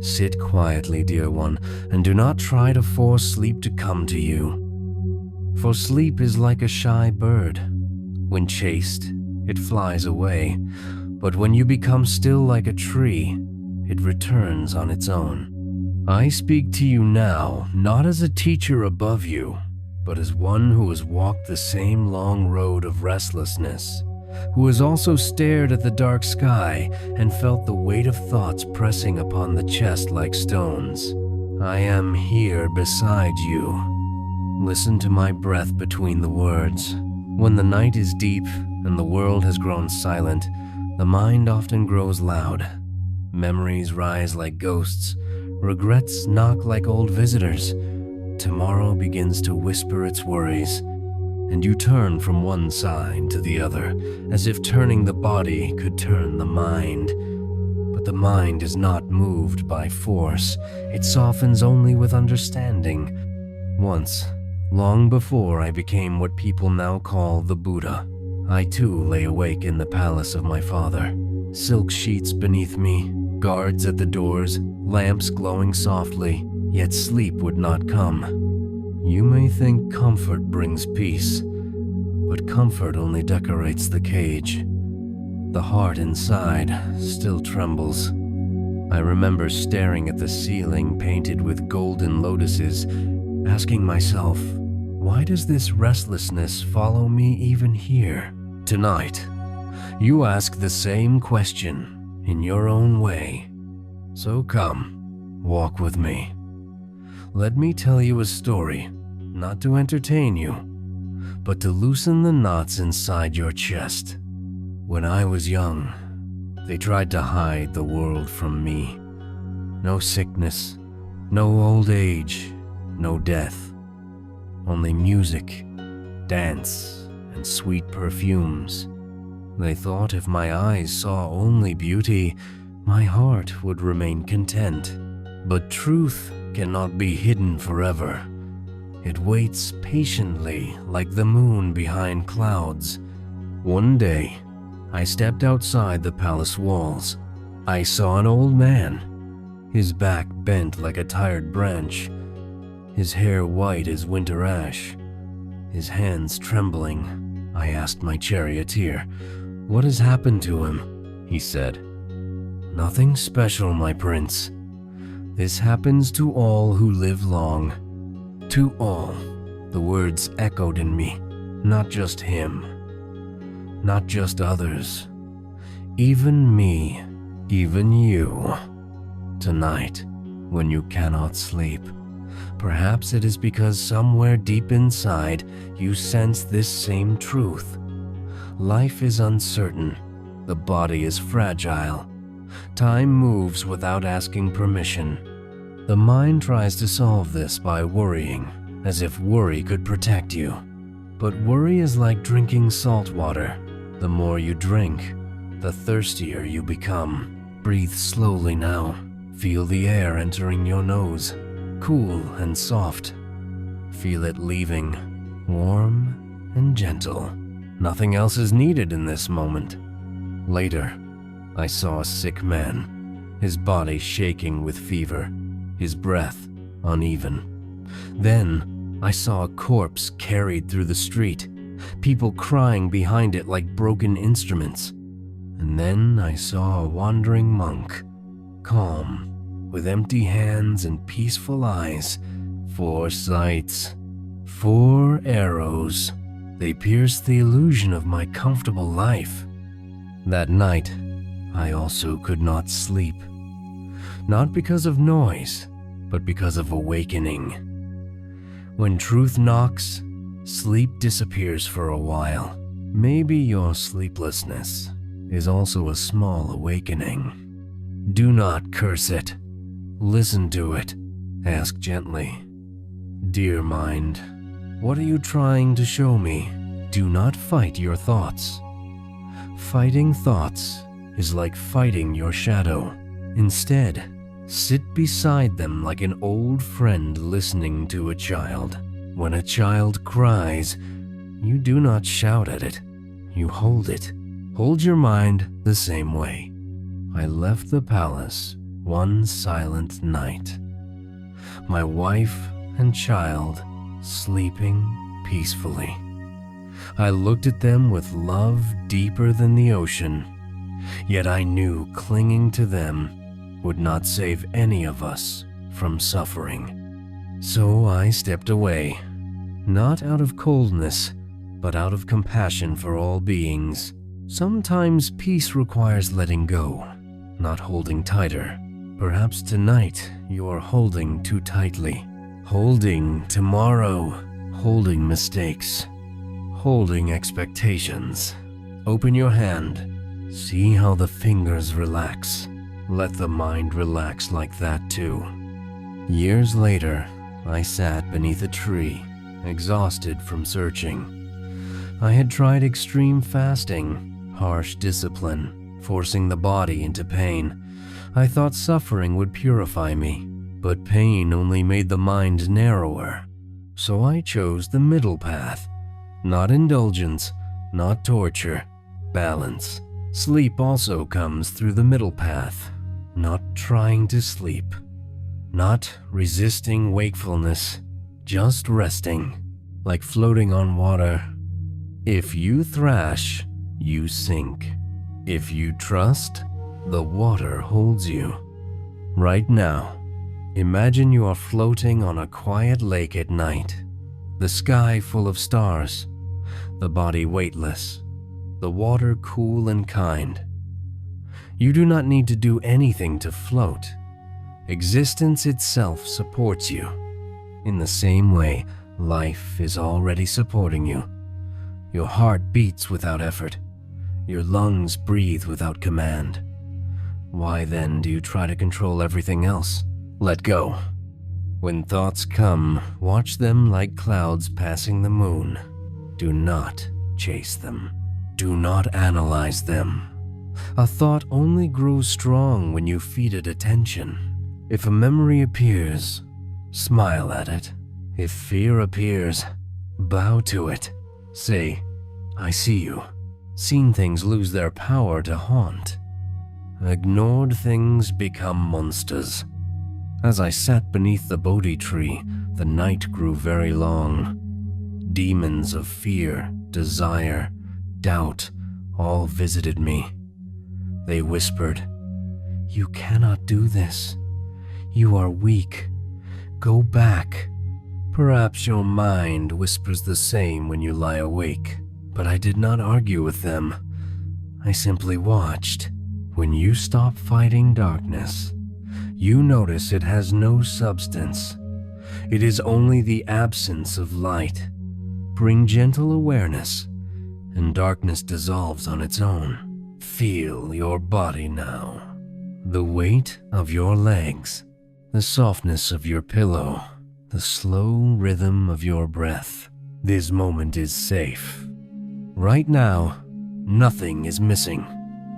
Sit quietly, dear one, and do not try to force sleep to come to you. For sleep is like a shy bird. When chased, it flies away, but when you become still like a tree, it returns on its own. I speak to you now, not as a teacher above you, but as one who has walked the same long road of restlessness, who has also stared at the dark sky and felt the weight of thoughts pressing upon the chest like stones. I am here beside you. Listen to my breath between the words. When the night is deep and the world has grown silent, the mind often grows loud. Memories rise like ghosts. Regrets knock like old visitors. Tomorrow begins to whisper its worries, and you turn from one side to the other, as if turning the body could turn the mind. But the mind is not moved by force. It softens only with understanding. Once, long before I became what people now call the Buddha, I too lay awake in the palace of my father. Silk sheets beneath me, guards at the doors, lamps glowing softly, yet sleep would not come. You may think comfort brings peace, but comfort only decorates the cage. The heart inside still trembles. I remember staring at the ceiling painted with golden lotuses, asking myself, why does this restlessness follow me even here? Tonight, you ask the same question in your own way. So come, walk with me. Let me tell you a story, not to entertain you, but to loosen the knots inside your chest. When I was young, they tried to hide the world from me. No sickness, no old age, no death. Only music, dance, and sweet perfumes. They thought if my eyes saw only beauty, my heart would remain content. But truth cannot be hidden forever. It waits patiently like the moon behind clouds. One day, I stepped outside the palace walls. I saw an old man, his back bent like a tired branch, his hair white as winter ash, his hands trembling. I asked my charioteer, "What has happened to him?" He said, "Nothing special, my prince. This happens to all who live long." To all, the words echoed in me, not just him, not just others, even me, even you. Tonight, when you cannot sleep, perhaps it is because somewhere deep inside you sense this same truth. Life is uncertain, the body is fragile, time moves without asking permission. The mind tries to solve this by worrying, as if worry could protect you. But worry is like drinking salt water. The more you drink, the thirstier you become. Breathe slowly now. Feel the air entering your nose, cool and soft. Feel it leaving, warm and gentle. Nothing else is needed in this moment. Later, I saw a sick man, his body shaking with fever, his breath uneven. Then I saw a corpse carried through the street, people crying behind it like broken instruments. And then I saw a wandering monk, calm, with empty hands and peaceful eyes. 4 sights, 4 arrows. They pierced the illusion of my comfortable life. That night, I also could not sleep. Not because of noise, but because of awakening. When truth knocks, sleep disappears for a while. Maybe your sleeplessness is also a small awakening. Do not curse it. Listen to it. Ask gently. Dear mind, what are you trying to show me? Do not fight your thoughts. Fighting thoughts is like fighting your shadow. Instead, sit beside them like an old friend listening to a child. When a child cries, you do not shout at it. You hold it. Hold your mind the same way. I left the palace one silent night. My wife and child sleeping peacefully. I looked at them with love deeper than the ocean, yet I knew clinging to them would not save any of us from suffering. So I stepped away, not out of coldness, but out of compassion for all beings. Sometimes peace requires letting go, not holding tighter. Perhaps tonight you are holding too tightly, holding tomorrow, holding mistakes, holding expectations. Open your hand, see how the fingers relax. Let the mind relax like that too. Years later, I sat beneath a tree, exhausted from searching. I had tried extreme fasting, harsh discipline, forcing the body into pain. I thought suffering would purify me, but pain only made the mind narrower. So I chose the middle path. Not indulgence, not torture, balance. Sleep also comes through the middle path. Not trying to sleep, not resisting wakefulness, just resting, like floating on water. If you thrash, you sink. If you trust, the water holds you. Right now, imagine you are floating on a quiet lake at night, the sky full of stars, the body weightless, the water cool and kind. You do not need to do anything to float. Existence itself supports you. In the same way, life is already supporting you. Your heart beats without effort. Your lungs breathe without command. Why then do you try to control everything else? Let go. When thoughts come, watch them like clouds passing the moon. Do not chase them. Do not analyze them. A thought only grows strong when you feed it attention. If a memory appears, smile at it. If fear appears, bow to it. Say, I see you. Seen things lose their power to haunt. Ignored things become monsters. As I sat beneath the Bodhi tree, the night grew very long. Demons of fear, desire, doubt all visited me. They whispered, "You cannot do this. You are weak. Go back." Perhaps your mind whispers the same when you lie awake, but I did not argue with them. I simply watched. When you stop fighting darkness, you notice it has no substance. It is only the absence of light. Bring gentle awareness, and darkness dissolves on its own. Feel your body now. The weight of your legs, the softness of your pillow, the slow rhythm of your breath. This moment is safe. Right now, nothing is missing.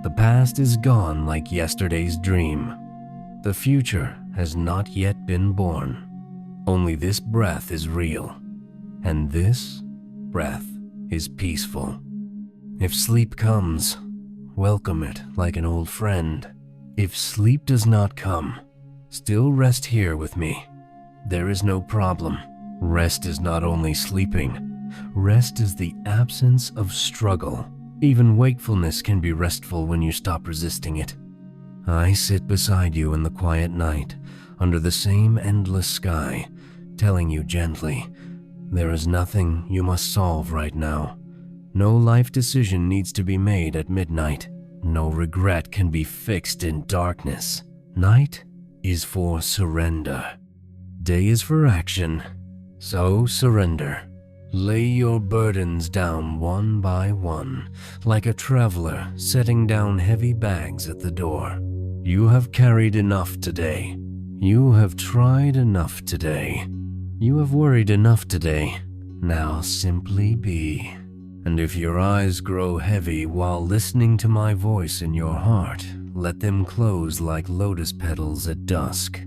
The past is gone like yesterday's dream. The future has not yet been born. Only this breath is real, and this breath is peaceful. If sleep comes, welcome it like an old friend. If sleep does not come, still rest here with me. There is no problem. Rest is not only sleeping. Rest is the absence of struggle. Even wakefulness can be restful when you stop resisting it. I sit beside you in the quiet night, under the same endless sky, telling you gently, there is nothing you must solve right now. No life decision needs to be made at midnight. No regret can be fixed in darkness. Night is for surrender. Day is for action, so surrender. Lay your burdens down one by one, like a traveler setting down heavy bags at the door. You have carried enough today. You have tried enough today. You have worried enough today. Now simply be. And if your eyes grow heavy while listening to my voice in your heart, let them close like lotus petals at dusk.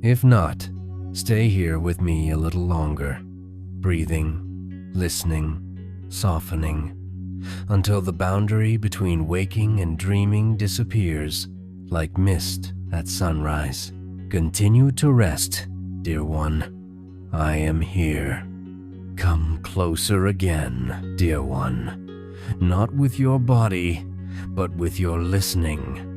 If not, stay here with me a little longer, breathing, listening, softening, until the boundary between waking and dreaming disappears like mist at sunrise. Continue to rest, dear one. I am here. Come closer again, dear one. Not with your body, but with your listening.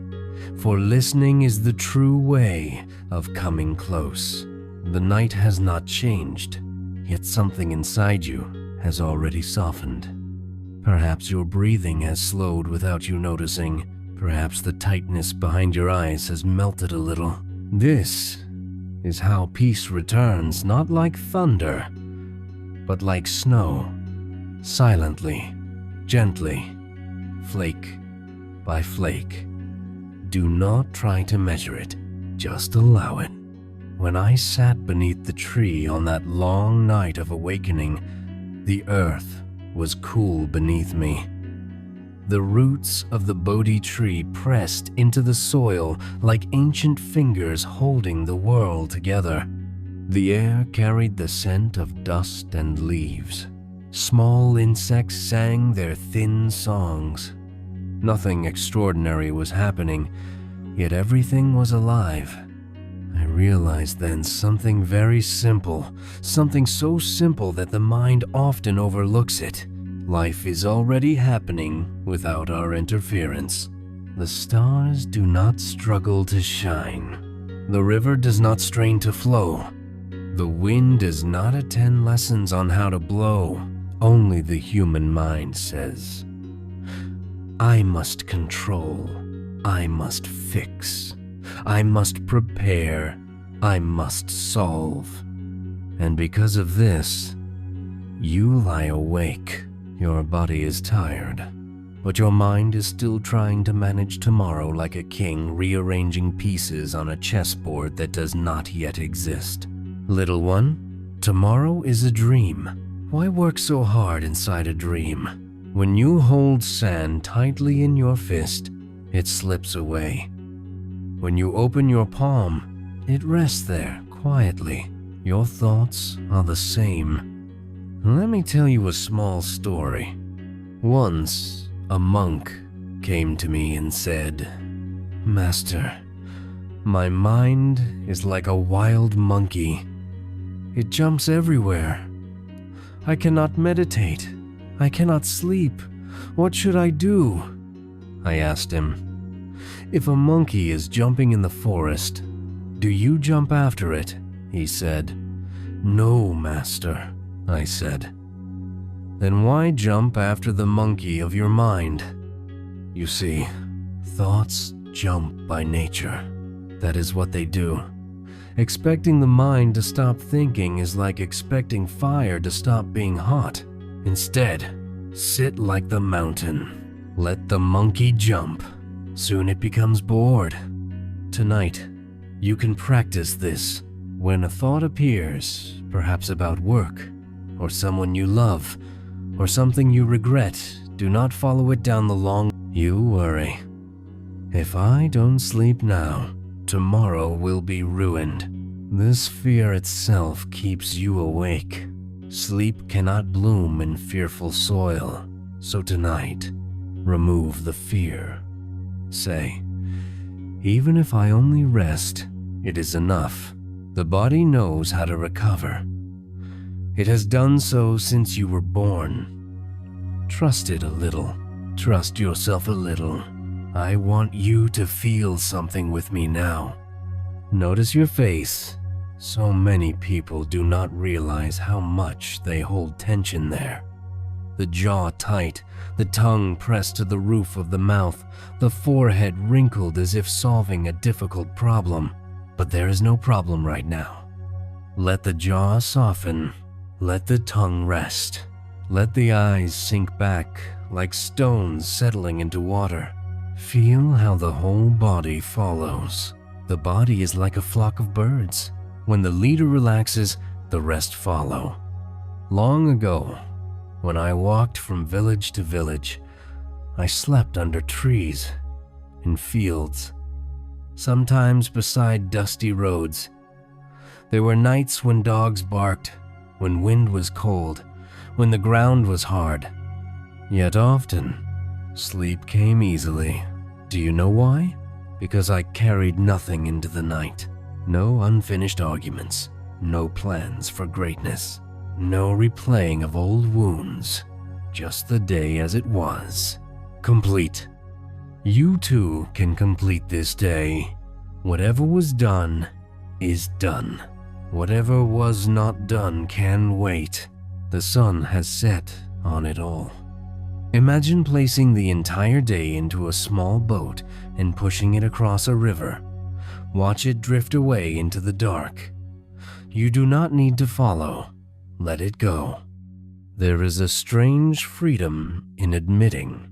For listening is the true way of coming close. The night has not changed, yet something inside you has already softened. Perhaps your breathing has slowed without you noticing. Perhaps the tightness behind your eyes has melted a little. This is how peace returns, not like thunder, but like snow, silently, gently, flake by flake. Do not try to measure it, just allow it. When I sat beneath the tree on that long night of awakening, the earth was cool beneath me. The roots of the Bodhi tree pressed into the soil like ancient fingers holding the world together. The air carried the scent of dust and leaves. Small insects sang their thin songs. Nothing extraordinary was happening, yet everything was alive. I realized then something very simple, something so simple that the mind often overlooks it. Life is already happening without our interference. The stars do not struggle to shine. The river does not strain to flow. The wind does not attend lessons on how to blow. Only the human mind says, I must control, I must fix, I must prepare, I must solve. And because of this, you lie awake. Your body is tired, but your mind is still trying to manage tomorrow like a king rearranging pieces on a chessboard that does not yet exist. Little one, tomorrow is a dream. Why work so hard inside a dream? When you hold sand tightly in your fist, it slips away. When you open your palm, it rests there quietly. Your thoughts are the same. Let me tell you a small story. Once, a monk came to me and said, Master, my mind is like a wild monkey. It jumps everywhere. I cannot meditate. I cannot sleep. What should I do? I asked him. If a monkey is jumping in the forest, do you jump after it? He said. No, master, I said. Then why jump after the monkey of your mind? You see, thoughts jump by nature. That is what they do. Expecting the mind to stop thinking is like expecting fire to stop being hot. Instead, sit like the mountain. Let the monkey jump. Soon it becomes bored. Tonight, you can practice this. When a thought appears, perhaps about work, or someone you love, or something you regret, do not follow it down the long. You worry. If I don't sleep now, tomorrow will be ruined. This fear itself keeps you awake. Sleep cannot bloom in fearful soil, so tonight, remove the fear. Say, even if I only rest, it is enough. The body knows how to recover. It has done so since you were born. Trust it a little. Trust yourself a little. I want you to feel something with me now. Notice your face. So many people do not realize how much they hold tension there. The jaw tight, the tongue pressed to the roof of the mouth, the forehead wrinkled as if solving a difficult problem. But there is no problem right now. Let the jaw soften. Let the tongue rest. Let the eyes sink back like stones settling into water. Feel how the whole body follows. The body is like a flock of birds. When the leader relaxes, the rest follow. Long ago, when I walked from village to village, I slept under trees, in fields, sometimes beside dusty roads. There were nights when dogs barked, when wind was cold, when the ground was hard. Yet often, sleep came easily. Do you know why? because I carried nothing into the night. No unfinished arguments, no plans for greatness, no replaying of old wounds, just the day as it was, complete. You too can complete this day. Whatever was done is done. Whatever was not done can wait. The sun has set on it all. Imagine placing the entire day into a small boat and pushing it across a river. Watch it drift away into the dark. You do not need to follow. Let it go. There is a strange freedom in admitting,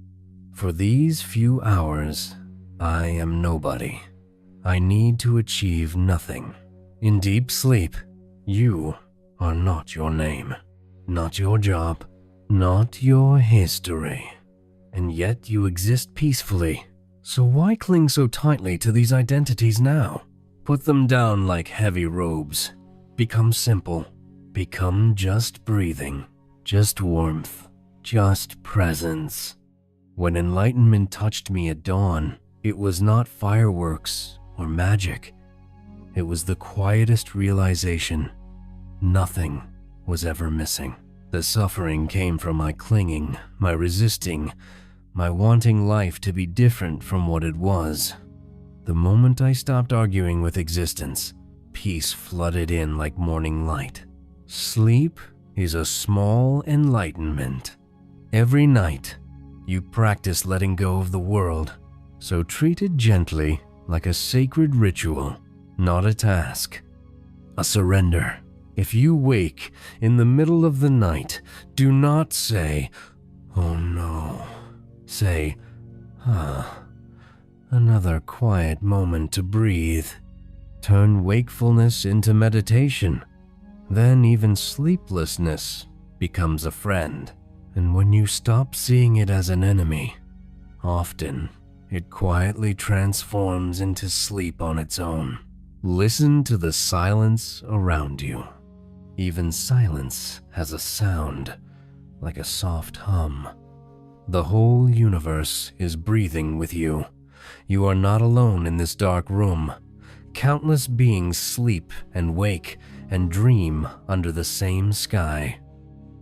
for these few hours, I am nobody. I need to achieve nothing. In deep sleep, you are not your name, not your job, not your history. And yet you exist peacefully. So why cling so tightly to these identities now? Put them down like heavy robes. Become simple. Become just breathing, just warmth, just presence. When enlightenment touched me at dawn, it was not fireworks or magic. It was the quietest realization. Nothing was ever missing. The suffering came from my clinging, my resisting, my wanting life to be different from what it was. The moment I stopped arguing with existence, peace flooded in like morning light. Sleep is a small enlightenment. Every night, you practice letting go of the world, so treat it gently like a sacred ritual, not a task, a surrender. If you wake in the middle of the night, do not say, "Oh no." Say, another quiet moment to breathe. Turn wakefulness into meditation. Then even sleeplessness becomes a friend. And when you stop seeing it as an enemy, often it quietly transforms into sleep on its own. Listen to the silence around you. Even silence has a sound, like a soft hum. The whole universe is breathing with you. You are not alone in this dark room. Countless beings sleep and wake and dream under the same sky.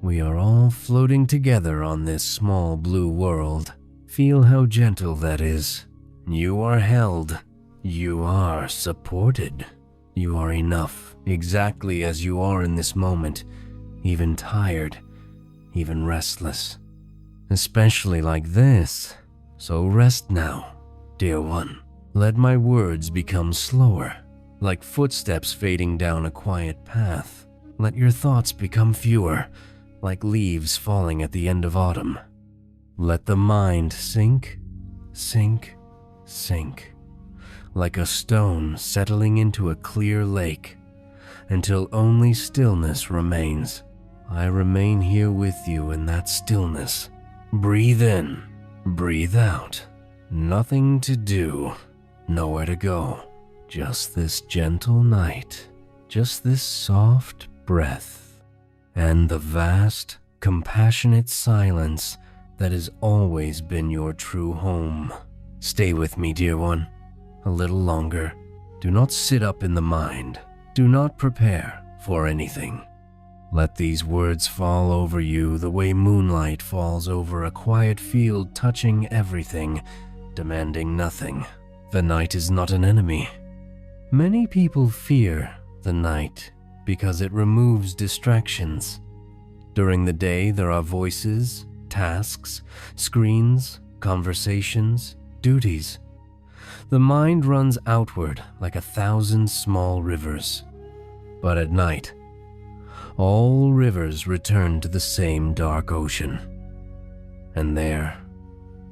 We are all floating together on this small blue world. Feel how gentle that is. You are held. You are supported. You are enough, exactly as you are in this moment, even tired, even restless. Especially like this. So rest now, dear one. Let my words become slower, like footsteps fading down a quiet path. Let your thoughts become fewer, like leaves falling at the end of autumn. Let the mind sink, sink, sink, like a stone settling into a clear lake, until only stillness remains. I remain here with you in that stillness. Breathe in, breathe out. Nothing to do, nowhere to go. Just this gentle night, just this soft breath, and the vast, compassionate silence that has always been your true home. Stay with me, dear one, a little longer. Do not sit up in the mind. Do not prepare for anything. Let these words fall over you the way moonlight falls over a quiet field, touching everything, demanding nothing. The night is not an enemy. Many people fear the night because it removes distractions. During the day, there are voices, tasks, screens, conversations, duties. The mind runs outward like 1,000 small rivers. But at night, all rivers return to the same dark ocean. And there,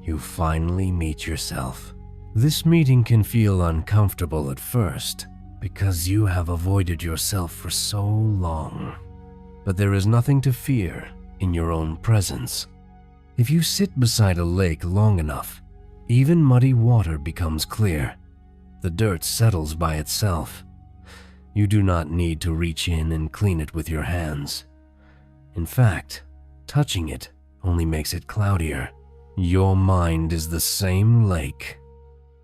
you finally meet yourself. This meeting can feel uncomfortable at first because you have avoided yourself for so long. But there is nothing to fear in your own presence. If you sit beside a lake long enough, even muddy water becomes clear. The dirt settles by itself. You do not need to reach in and clean it with your hands. In fact, touching it only makes it cloudier. Your mind is the same lake.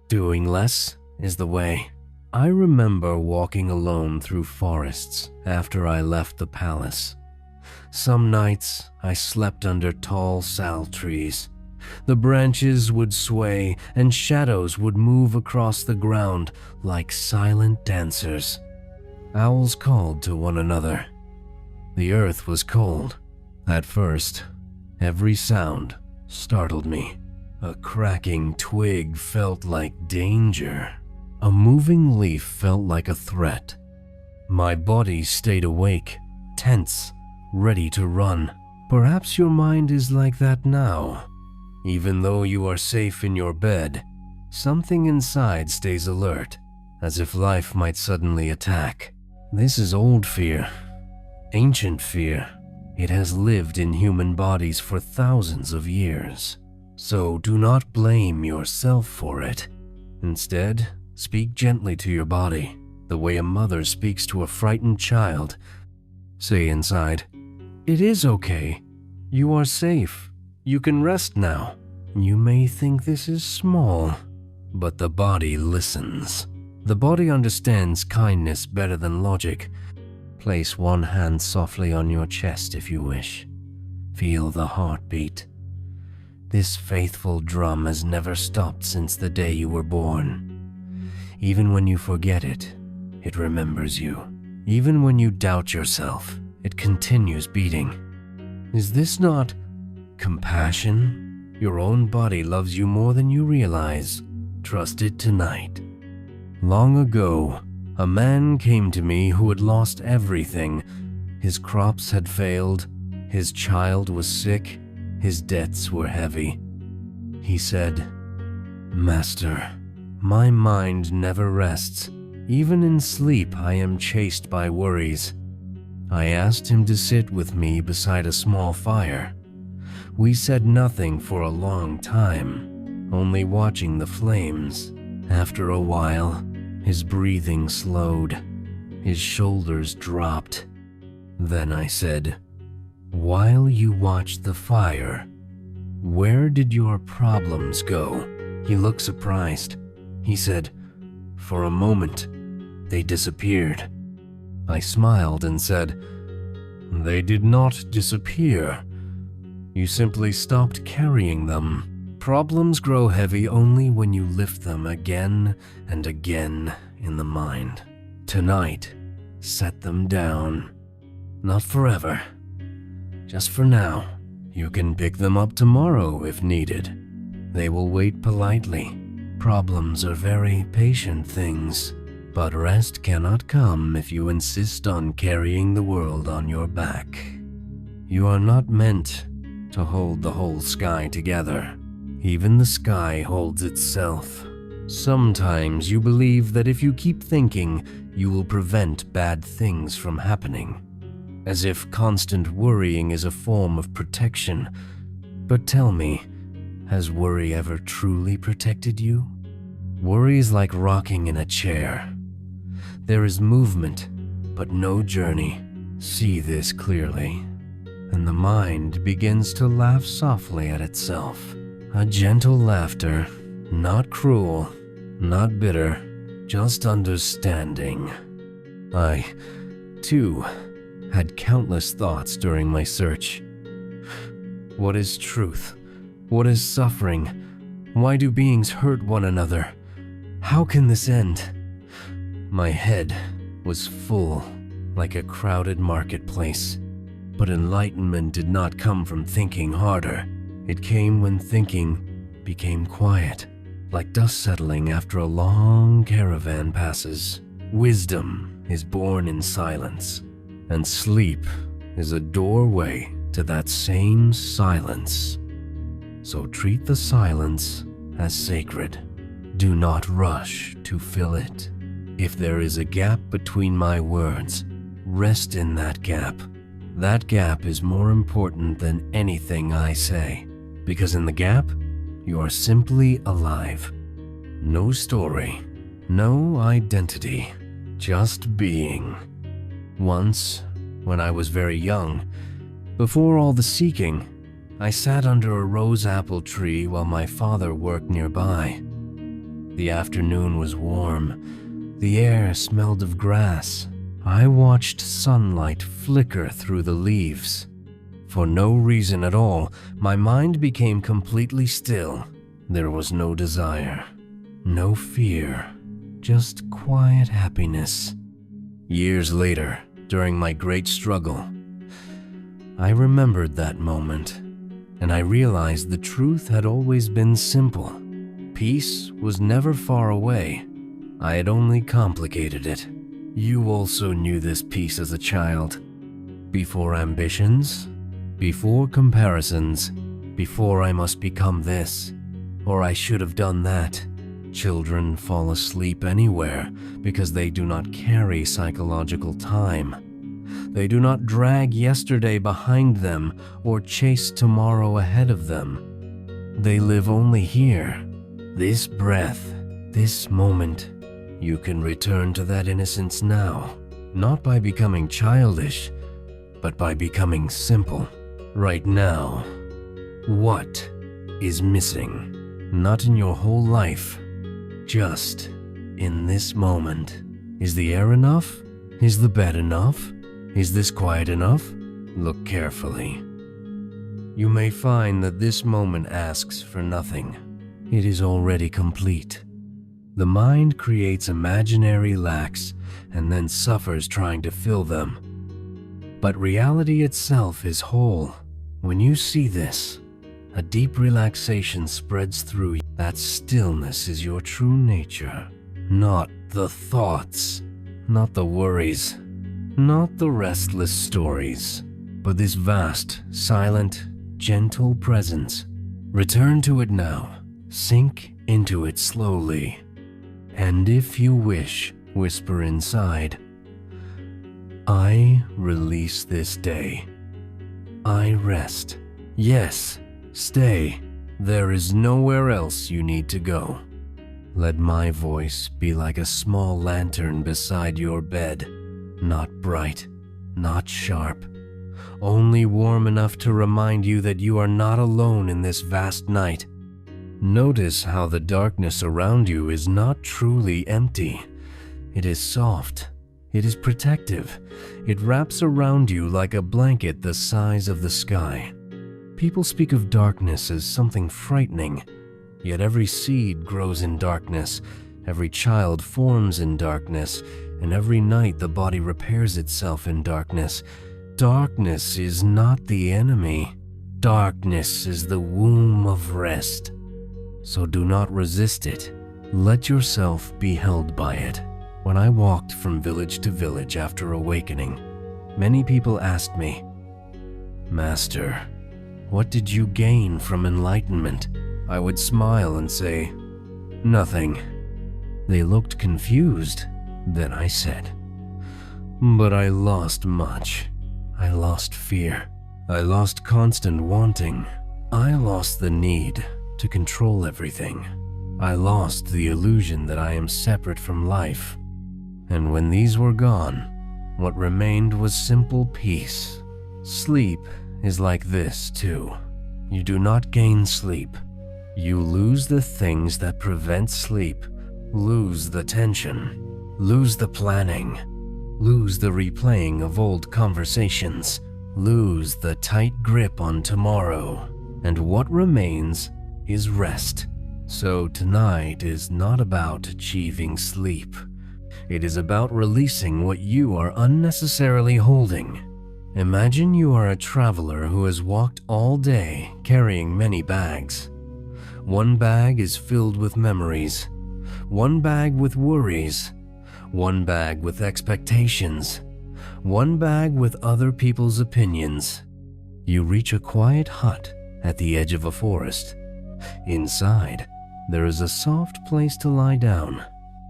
Doing less is the way. I remember walking alone through forests after I left the palace. Some nights I slept under tall sal trees. The branches would sway and shadows would move across the ground like silent dancers. Owls called to one another. The earth was cold. At first, every sound startled me. A cracking twig felt like danger. A moving leaf felt like a threat. My body stayed awake, tense, ready to run. Perhaps your mind is like that now. Even though you are safe in your bed, something inside stays alert, as if life might suddenly attack. This is old fear, ancient fear. It has lived in human bodies for thousands of years. So do not blame yourself for it. Instead, speak gently to your body, the way a mother speaks to a frightened child. Say inside, "It is okay. You are safe. You can rest now." You may think this is small, but the body listens. The body understands kindness better than logic. Place one hand softly on your chest if you wish. Feel the heartbeat. This faithful drum has never stopped since the day you were born. Even when you forget it, it remembers you. Even when you doubt yourself, it continues beating. Is this not compassion? Your own body loves you more than you realize. Trust it tonight. Long ago, a man came to me who had lost everything. His crops had failed, his child was sick, his debts were heavy. He said, "Master, my mind never rests. Even in sleep, I am chased by worries." I asked him to sit with me beside a small fire. We said nothing for a long time, only watching the flames. After a while, his breathing slowed, his shoulders dropped. Then I said, "While you watched the fire, where did your problems go?" He looked surprised. He said, "For a moment, they disappeared." I smiled and said, "They did not disappear. You simply stopped carrying them. Problems grow heavy only when you lift them again and again in the mind. Tonight, set them down. Not forever. Just for now. You can pick them up tomorrow if needed. They will wait politely. Problems are very patient things, but rest cannot come if you insist on carrying the world on your back. You are not meant to hold the whole sky together. Even the sky holds itself. Sometimes you believe that if you keep thinking, you will prevent bad things from happening, as if constant worrying is a form of protection. But tell me, has worry ever truly protected you? Worry is like rocking in a chair. There is movement, but no journey. See this clearly. And the mind begins to laugh softly at itself. A gentle laughter, not cruel, not bitter, just understanding. I, too, had countless thoughts during my search. What is truth? What is suffering? Why do beings hurt one another? How can this end? My head was full, like a crowded marketplace. But enlightenment did not come from thinking harder. It came when thinking became quiet, like dust settling after a long caravan passes. Wisdom is born in silence, and sleep is a doorway to that same silence. So treat the silence as sacred. Do not rush to fill it. If there is a gap between my words, rest in that gap. That gap is more important than anything I say, because in the gap, you are simply alive. No story, no identity, just being. Once, when I was very young, before all the seeking, I sat under a rose apple tree while my father worked nearby. The afternoon was warm. The air smelled of grass. I watched sunlight flicker through the leaves. For no reason at all, my mind became completely still. There was no desire, no fear, just quiet happiness. Years later, during my great struggle, I remembered that moment, and I realized the truth had always been simple. Peace was never far away. I had only complicated it. You also knew this peace as a child. Before ambitions, before comparisons, before I must become this, or I should have done that. Children fall asleep anywhere because they do not carry psychological time. They do not drag yesterday behind them or chase tomorrow ahead of them. They live only here, this breath, this moment. You can return to that innocence now, not by becoming childish, but by becoming simple. Right now, what is missing? Not in your whole life, just in this moment. Is the air enough? Is the bed enough? Is this quiet enough? Look carefully. You may find that this moment asks for nothing. It is already complete. The mind creates imaginary lacks and then suffers trying to fill them. But reality itself is whole. When you see this, a deep relaxation spreads through you. That stillness is your true nature, not the thoughts, not the worries, not the restless stories, but this vast, silent, gentle presence. Return to it now. Sink into it slowly. And if you wish, whisper inside, I release this day. I rest. Yes, stay. There is nowhere else you need to go. Let my voice be like a small lantern beside your bed, not bright, not sharp, only warm enough to remind you that you are not alone in this vast night. Notice how the darkness around you is not truly empty. It is soft. It is protective. It wraps around you like a blanket the size of the sky. People speak of darkness as something frightening, yet every seed grows in darkness, every child forms in darkness, and every night the body repairs itself in darkness. Darkness is not the enemy. Darkness is the womb of rest. So do not resist it. Let yourself be held by it. When I walked from village to village after awakening, many people asked me, Master, what did you gain from enlightenment? I would smile and say, nothing. They looked confused. Then I said, but I lost much. I lost fear. I lost constant wanting. I lost the need to control everything. I lost the illusion that I am separate from life. And when these were gone, what remained was simple peace. Sleep is like this too. You do not gain sleep. You lose the things that prevent sleep, lose the tension, lose the planning, lose the replaying of old conversations, lose the tight grip on tomorrow, and what remains is rest. So tonight is not about achieving sleep. It is about releasing what you are unnecessarily holding. Imagine you are a traveler who has walked all day carrying many bags. One bag is filled with memories, one bag with worries, one bag with expectations, one bag with other people's opinions. You reach a quiet hut at the edge of a forest. Inside, there is a soft place to lie down,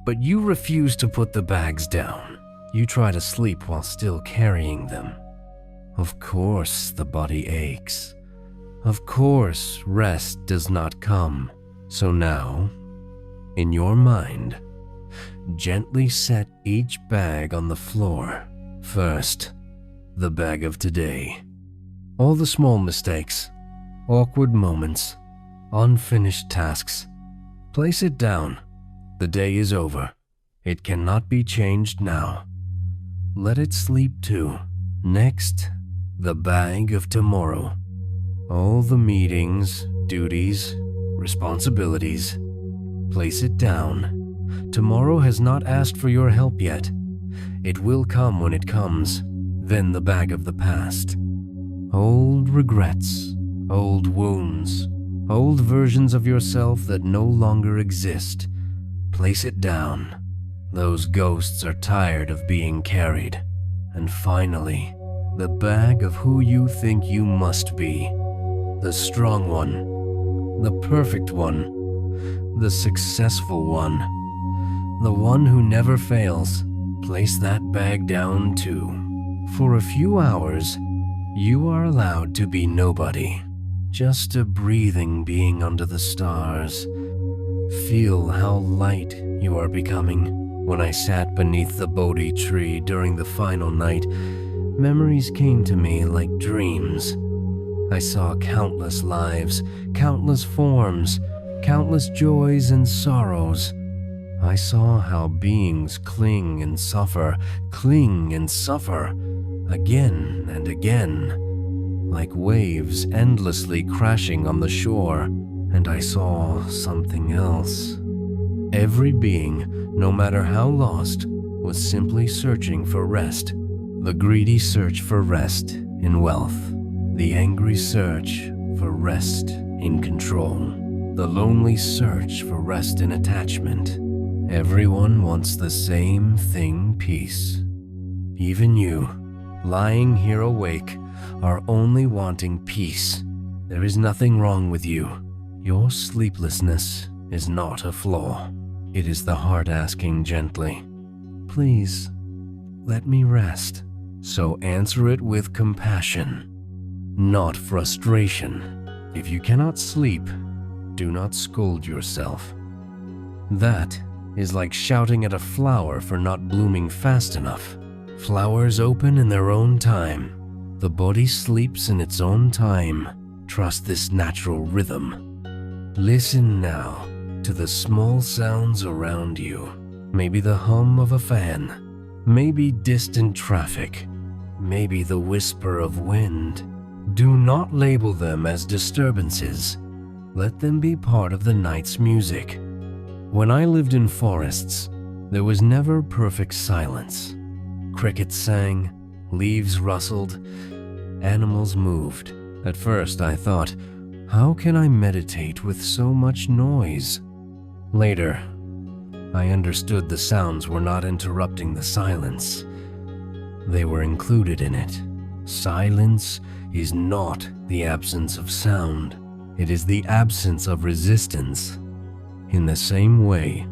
but you refuse to put the bags down. You try to sleep while still carrying them. Of course, the body aches. Of course, rest does not come. So now, in your mind, gently set each bag on the floor. First, the bag of today. All the small mistakes, awkward moments, unfinished tasks. Place it down. The day is over. It cannot be changed now. Let it sleep too. Next, the bag of tomorrow. All the meetings, duties, responsibilities. Place it down. Tomorrow has not asked for your help yet. It will come when it comes. Then the bag of the past. Old regrets, old wounds, old versions of yourself that no longer exist. Place it down. Those ghosts are tired of being carried. And finally, the bag of who you think you must be. The strong one, the perfect one, the successful one, the one who never fails. Place that bag down too. For a few hours, you are allowed to be nobody, just a breathing being under the stars. Feel how light you are becoming. When I sat beneath the Bodhi tree during the final night, memories came to me like dreams. I saw countless lives, countless forms, countless joys and sorrows. I saw how beings cling and suffer, again and again, like waves endlessly crashing on the shore, and I saw something else. Every being, no matter how lost, was simply searching for rest. The greedy search for rest in wealth. The angry search for rest in control. The lonely search for rest in attachment. Everyone wants the same thing, peace. Even you, lying here awake, are only wanting peace. There is nothing wrong with you. Your sleeplessness is not a flaw. It is the heart asking gently, "Please, let me rest." So answer it with compassion, not frustration. If you cannot sleep, do not scold yourself. That is like shouting at a flower for not blooming fast enough. Flowers open in their own time. The body sleeps in its own time. Trust this natural rhythm. Listen now to the small sounds around you. Maybe the hum of a fan, maybe distant traffic, maybe the whisper of wind. Do not label them as disturbances. Let them be part of the night's music. When I lived in forests, there was never perfect silence. Crickets sang, leaves rustled, animals moved. At first I thought, how can I meditate with so much noise? Later, I understood the sounds were not interrupting the silence. They were included in it. Silence is not the absence of sound. It is the absence of resistance. In the same way,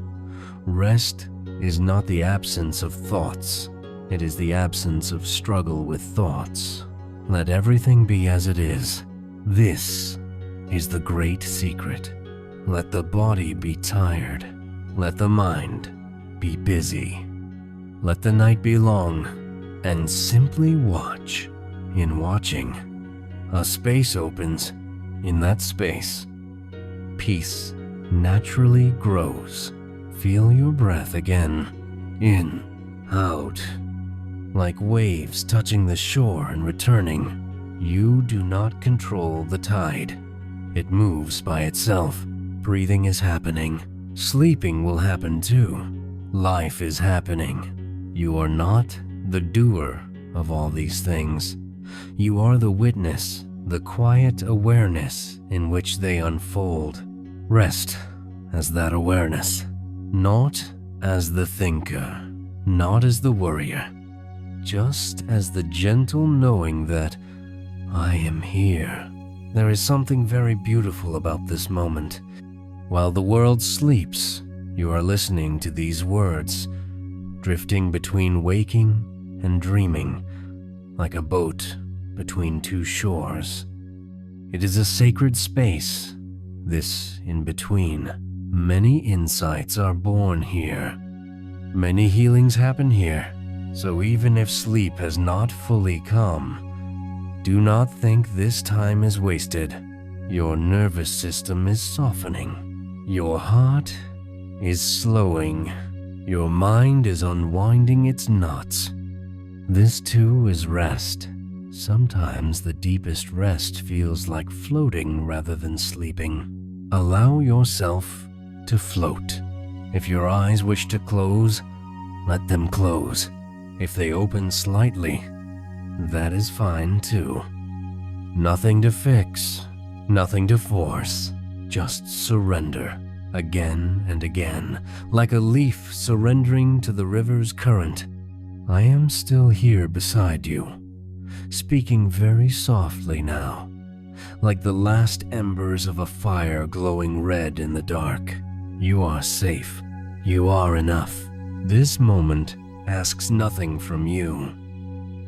rest is not the absence of thoughts. It is the absence of struggle with thoughts. Let everything be as it is. This is the great secret. Let the body be tired. Let the mind be busy. Let the night be long, and simply watch. In watching, a space opens. In that space, peace naturally grows. Feel your breath again. In, out. Like waves touching the shore and returning. You do not control the tide. It moves by itself. Breathing is happening. Sleeping will happen too. Life is happening. You are not the doer of all these things. You are the witness, the quiet awareness in which they unfold. Rest as that awareness, not as the thinker, not as the worrier, just as the gentle knowing that I am here. There is something very beautiful about this moment. While the world sleeps, you are listening to these words, drifting between waking and dreaming, like a boat between two shores. It is a sacred space, this in between. Many insights are born here. Many healings happen here. So even if sleep has not fully come, do not think this time is wasted. Your nervous system is softening. Your heart is slowing. Your mind is unwinding its knots. This too is rest. Sometimes the deepest rest feels like floating rather than sleeping. Allow yourself to float. If your eyes wish to close, let them close. If they open slightly, that is fine too. Nothing to fix, nothing to force, just surrender. Again and again, like a leaf surrendering to the river's current. I am still here beside you, speaking very softly now, like the last embers of a fire glowing red in the dark. You are safe. You are enough. This moment asks nothing from you.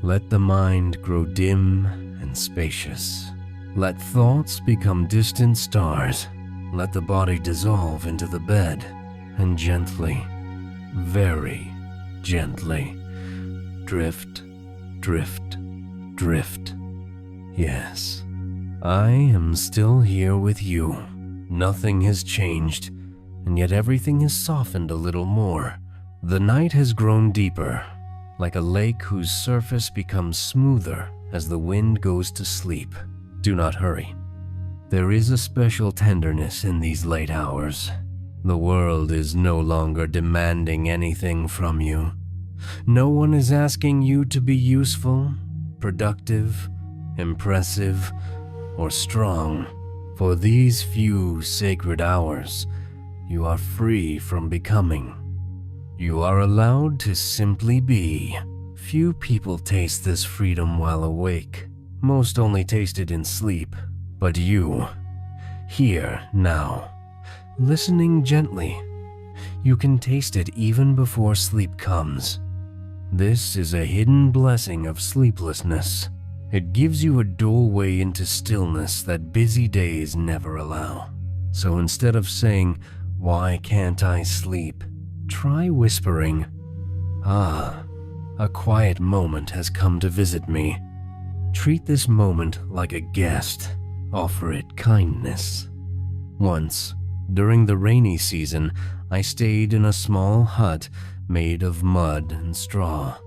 Let the mind grow dim and spacious. Let thoughts become distant stars. Let the body dissolve into the bed, and gently, very gently, drift, drift, drift. Yes, I am still here with you. Nothing has changed, and yet everything has softened a little more. The night has grown deeper, like a lake whose surface becomes smoother as the wind goes to sleep. Do not hurry. There is a special tenderness in these late hours. The world is no longer demanding anything from you. No one is asking you to be useful, productive, impressive, or strong. For these few sacred hours, you are free from becoming. You are allowed to simply be. Few people taste this freedom while awake. Most only taste it in sleep. But you, here now, listening gently, you can taste it even before sleep comes. This is a hidden blessing of sleeplessness. It gives you a doorway into stillness that busy days never allow. So instead of saying, "Why can't I sleep?" try whispering, "Ah, a quiet moment has come to visit me." Treat this moment like a guest. Offer it kindness. Once, during the rainy season, I stayed in a small hut made of mud and straw.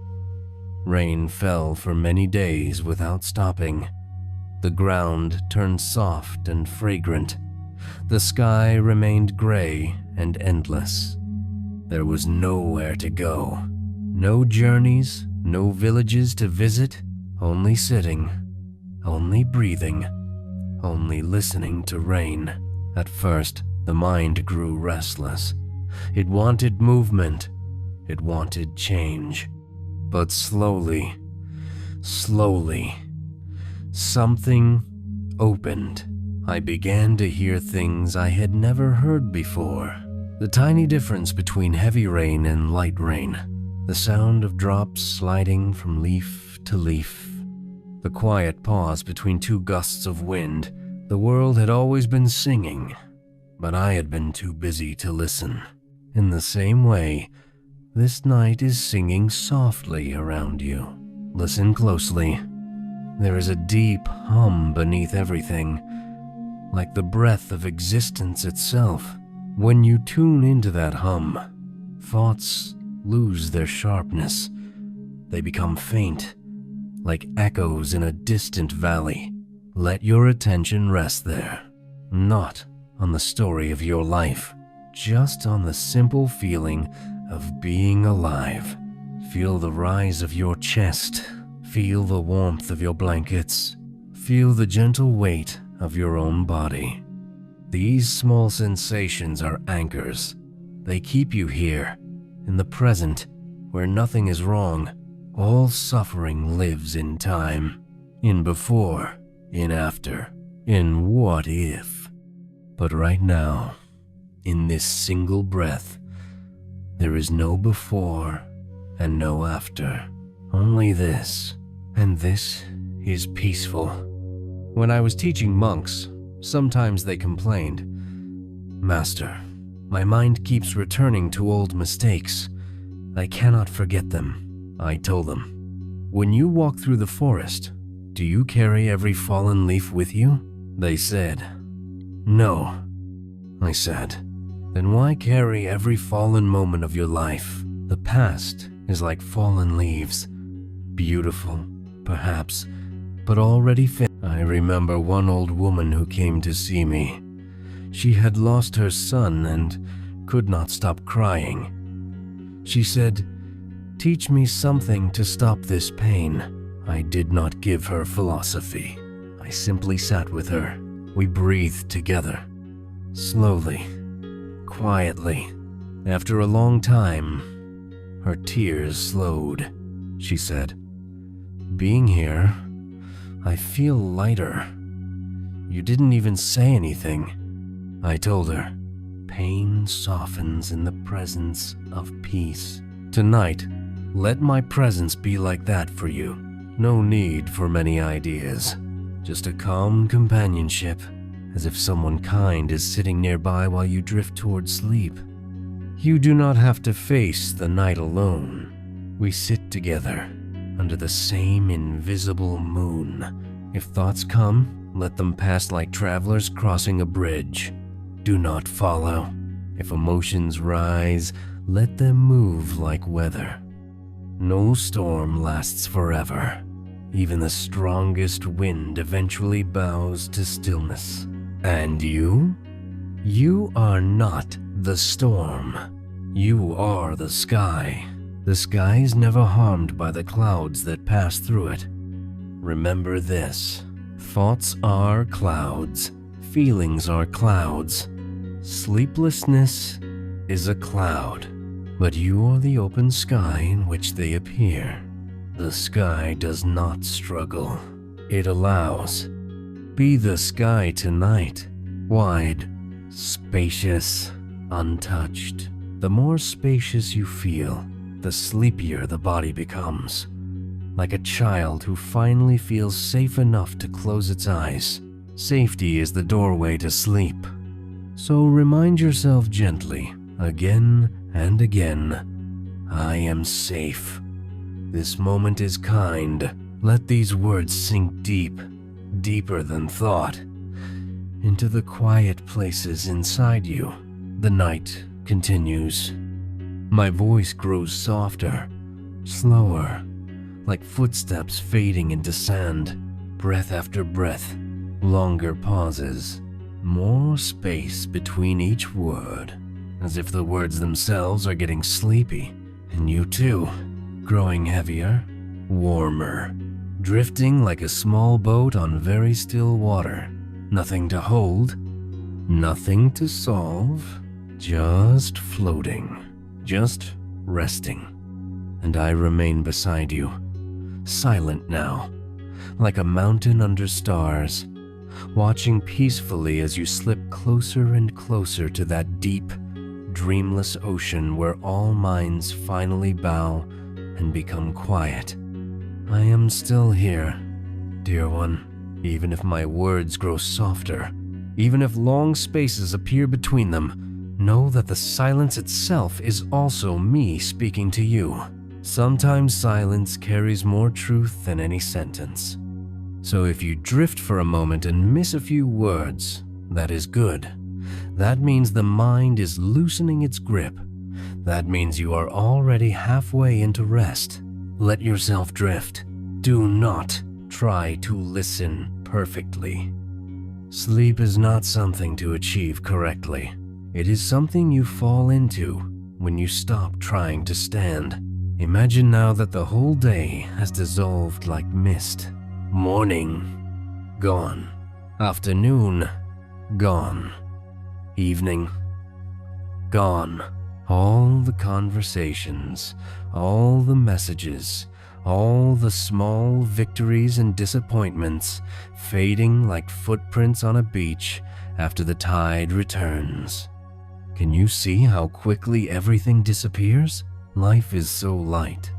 Rain fell for many days without stopping. The ground turned soft and fragrant. The sky remained gray and endless. There was nowhere to go. No journeys, no villages to visit, only sitting, only breathing. Only listening to rain. At first, the mind grew restless. It wanted movement. It wanted change. But slowly, something opened. I began to hear things I had never heard before. The tiny difference between heavy rain and light rain. The sound of drops sliding from leaf to leaf. The quiet pause between two gusts of wind. The world had always been singing, but I had been too busy to listen. In the same way, this night is singing softly around you. Listen closely. There is a deep hum beneath everything, like the breath of existence itself. When you tune into that hum, thoughts lose their sharpness. They become faint, like echoes in a distant valley. Let your attention rest there, not on the story of your life, just on the simple feeling of being alive. Feel the rise of your chest, feel the warmth of your blankets, feel the gentle weight of your own body. These small sensations are anchors. They keep you here, in the present, where nothing is wrong. All suffering lives in time, in before, in after, in what if. But right now, in this single breath, there is no before and no after. Only this, and this is peaceful. When I was teaching monks, sometimes they complained, "Master, my mind keeps returning to old mistakes. I cannot forget them." I told them, "When you walk through the forest, do you carry every fallen leaf with you?" They said, "No." I said, then why carry every fallen moment of your life? The past is like fallen leaves. Beautiful, perhaps, but already finished. I remember one old woman who came to see me. She had lost her son and could not stop crying. She said, "Teach me something to stop this pain." I did not give her philosophy. I simply sat with her. We breathed together. Slowly, quietly. After a long time, her tears slowed. She said, "Being here, I feel lighter. You didn't even say anything." I told her, "Pain softens in the presence of peace. Tonight, let my presence be like that for you. No need for many ideas. Just a calm companionship, as if someone kind is sitting nearby while you drift towards sleep. You do not have to face the night alone. We sit together under the same invisible moon. If thoughts come, let them pass like travelers crossing a bridge. Do not follow. If emotions rise, let them move like weather. No storm lasts forever. Even the strongest wind eventually bows to stillness. And you? You are not the storm. You are the sky. The sky is never harmed by the clouds that pass through it. Remember this. Thoughts are clouds. Feelings are clouds. Sleeplessness is a cloud, but you are the open sky in which they appear. The sky does not struggle. It allows. Be the sky tonight. Wide, spacious, untouched. The more spacious you feel, the sleepier the body becomes. Like a child who finally feels safe enough to close its eyes. Safety is the doorway to sleep. So remind yourself gently, again and again, I am safe. This moment is kind. Let these words sink deep, deeper than thought, into the quiet places inside you. The night continues. My voice grows softer, slower, like footsteps fading into sand. Breath after breath, longer pauses, more space between each word, as if the words themselves are getting sleepy, and you too, growing heavier, warmer, drifting like a small boat on very still water. Nothing to hold, nothing to solve, just floating, just resting. And I remain beside you, silent now, like a mountain under stars, watching peacefully as you slip closer and closer to that deep, dreamless ocean where all minds finally bow and become quiet. I am still here, dear one, even if my words grow softer, even if long spaces appear between them. Know that the silence itself is also me speaking to you. Sometimes silence carries more truth than any sentence. So if you drift for a moment and miss a few words, that is good. That means the mind is loosening its grip. That means you are already halfway into rest. Let yourself drift. Do not try to listen perfectly. Sleep is not something to achieve correctly. It is something you fall into when you stop trying to stand. Imagine now that the whole day has dissolved like mist. Morning, gone. Afternoon, gone. Evening, gone. All the conversations, all the messages, all the small victories and disappointments fading like footprints on a beach after the tide returns. Can you see how quickly everything disappears? Life is so light,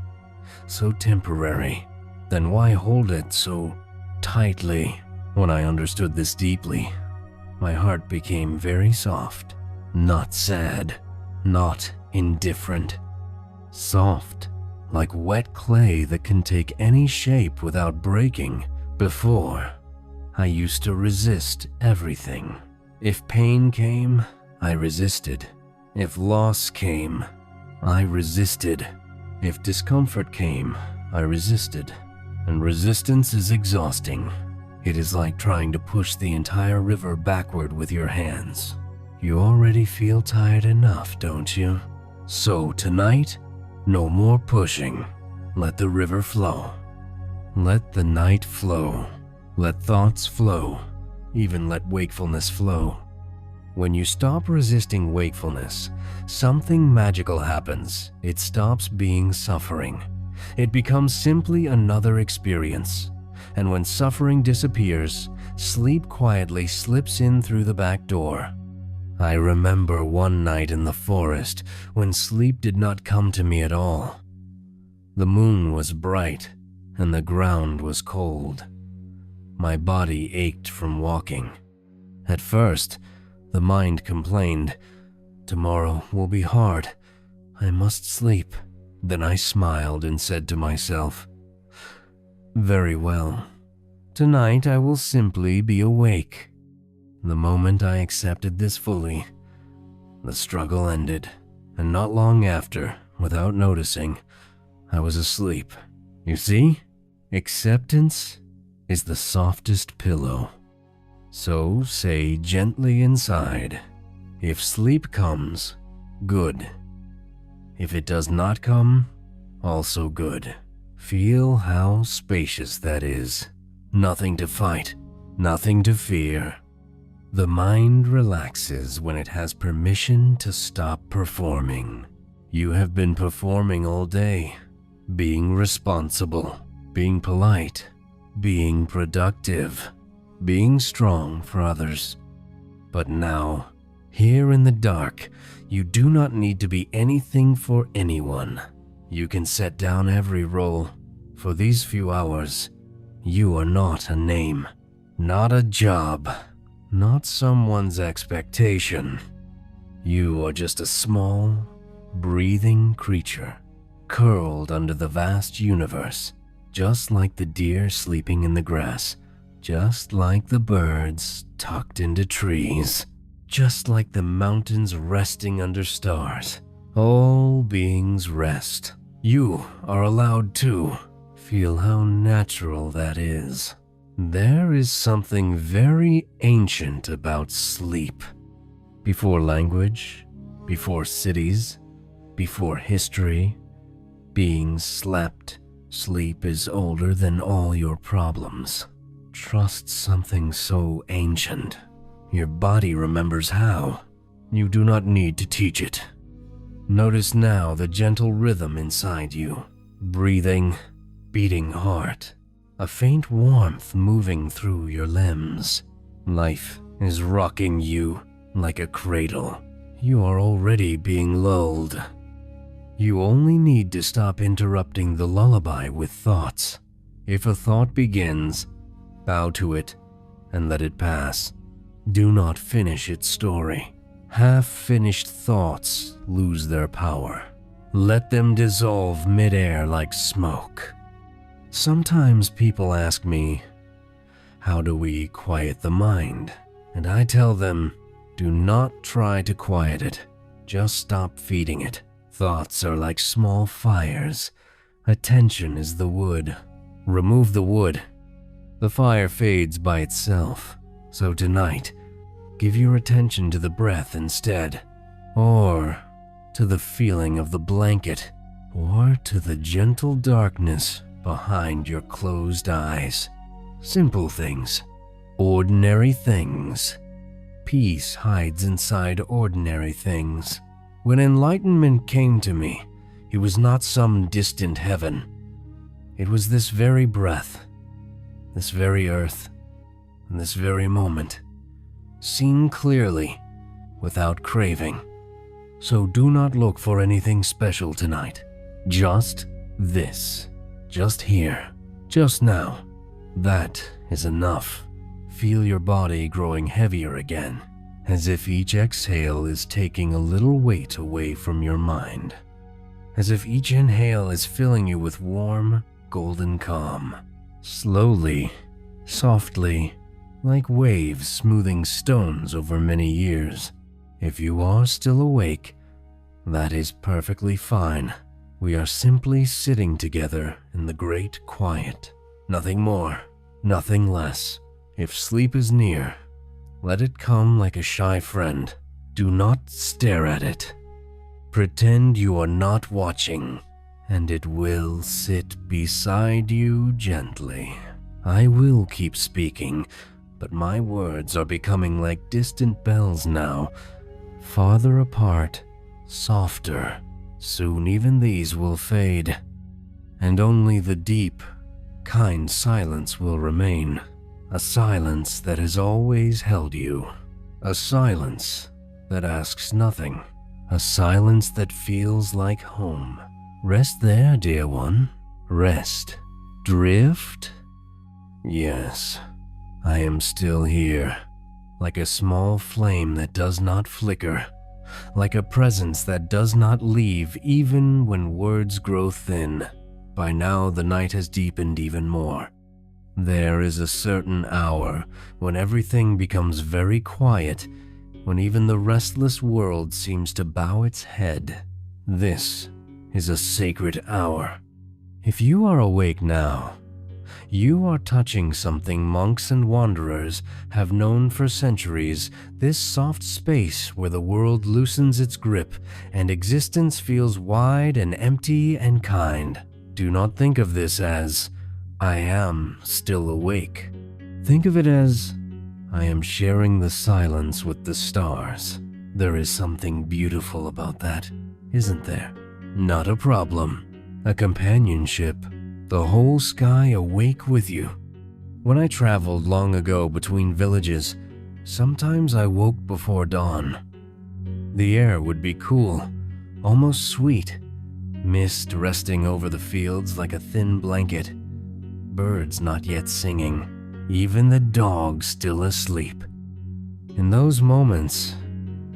so temporary. Then why hold it so tightly? When I understood this deeply, my heart became very soft, not sad, not indifferent. Soft, like wet clay that can take any shape without breaking. Before, I used to resist everything. If pain came, I resisted. If loss came, I resisted. If discomfort came, I resisted. And resistance is exhausting. It is like trying to push the entire river backward with your hands. You already feel tired enough, don't you? So tonight, no more pushing. Let the river flow. Let the night flow. Let thoughts flow. Even let wakefulness flow. When you stop resisting wakefulness, something magical happens. It stops being suffering. It becomes simply another experience. And when suffering disappears, sleep quietly slips in through the back door. I remember one night in the forest when sleep did not come to me at all. The moon was bright and the ground was cold. My body ached from walking. At first, the mind complained, "Tomorrow will be hard. I must sleep." Then I smiled and said to myself, "Very well. Tonight I will simply be awake." The moment I accepted this fully, the struggle ended, and not long after, without noticing, I was asleep. You see, acceptance is the softest pillow. So say gently inside, if sleep comes, good. If it does not come, also good. Feel how spacious that is. Nothing to fight, nothing to fear. The mind relaxes when it has permission to stop performing. You have been performing all day, being responsible, being polite, being productive, being strong for others. But now, here in the dark, you do not need to be anything for anyone. You can set down every role. For these few hours, you are not a name, not a job, not someone's expectation. You are just a small, breathing creature, curled under the vast universe, just like the deer sleeping in the grass, just like the birds tucked into trees, just like the mountains resting under stars. All beings rest. You are allowed to. Feel how natural that is. There is something very ancient about sleep. Before language, before cities, before history, beings slept. Sleep is older than all your problems. Trust something so ancient. Your body remembers how. You do not need to teach it. Notice now the gentle rhythm inside you. Breathing, beating heart, a faint warmth moving through your limbs. Life is rocking you like a cradle. You are already being lulled. You only need to stop interrupting the lullaby with thoughts. If a thought begins, bow to it and let it pass. Do not finish its story. Half-finished thoughts lose their power. Let them dissolve mid-air like smoke. Sometimes people ask me, how do we quiet the mind? And I tell them, do not try to quiet it. Just stop feeding it. Thoughts are like small fires. Attention is the wood. Remove the wood. The fire fades by itself. So tonight, give your attention to the breath instead, or to the feeling of the blanket, or to the gentle darkness behind your closed eyes. Simple things, ordinary things. Peace hides inside ordinary things. When enlightenment came to me, it was not some distant heaven. It was this very breath, this very earth, and this very moment, seen clearly, without craving. So do not look for anything special tonight. Just this. Just here. Just now. That is enough. Feel your body growing heavier again, as if each exhale is taking a little weight away from your mind. As if each inhale is filling you with warm, golden calm. Slowly, softly, like waves smoothing stones over many years. If you are still awake, That is perfectly fine. We are simply sitting together in the great quiet. Nothing more, nothing less. If sleep is near, let it come like a shy friend. Do not stare at it. Pretend you are not watching, and it will sit beside you gently. I will keep speaking, but my words are becoming like distant bells now, farther apart, softer. Soon even these will fade, and only the deep, kind silence will remain. A silence that has always held you. A silence that asks nothing. A silence that feels like home. Rest there, dear one. Rest. Drift? Yes, I am still here. Like a small flame that does not flicker. Like a presence that does not leave even when words grow thin. By now the night has deepened even more. There is a certain hour when everything becomes very quiet, when even the restless world seems to bow its head. This is a sacred hour. If you are awake now, you are touching something monks and wanderers have known for centuries, this soft space where the world loosens its grip and existence feels wide and empty and kind. Do not think of this as, I am still awake. Think of it as, I am sharing the silence with the stars. There is something beautiful about that, isn't there? Not a problem. A companionship. The whole sky awake with you. When I traveled long ago between villages, sometimes I woke before dawn. The air would be cool, almost sweet. Mist resting over the fields like a thin blanket. Birds not yet singing, even the dogs still asleep. In those moments,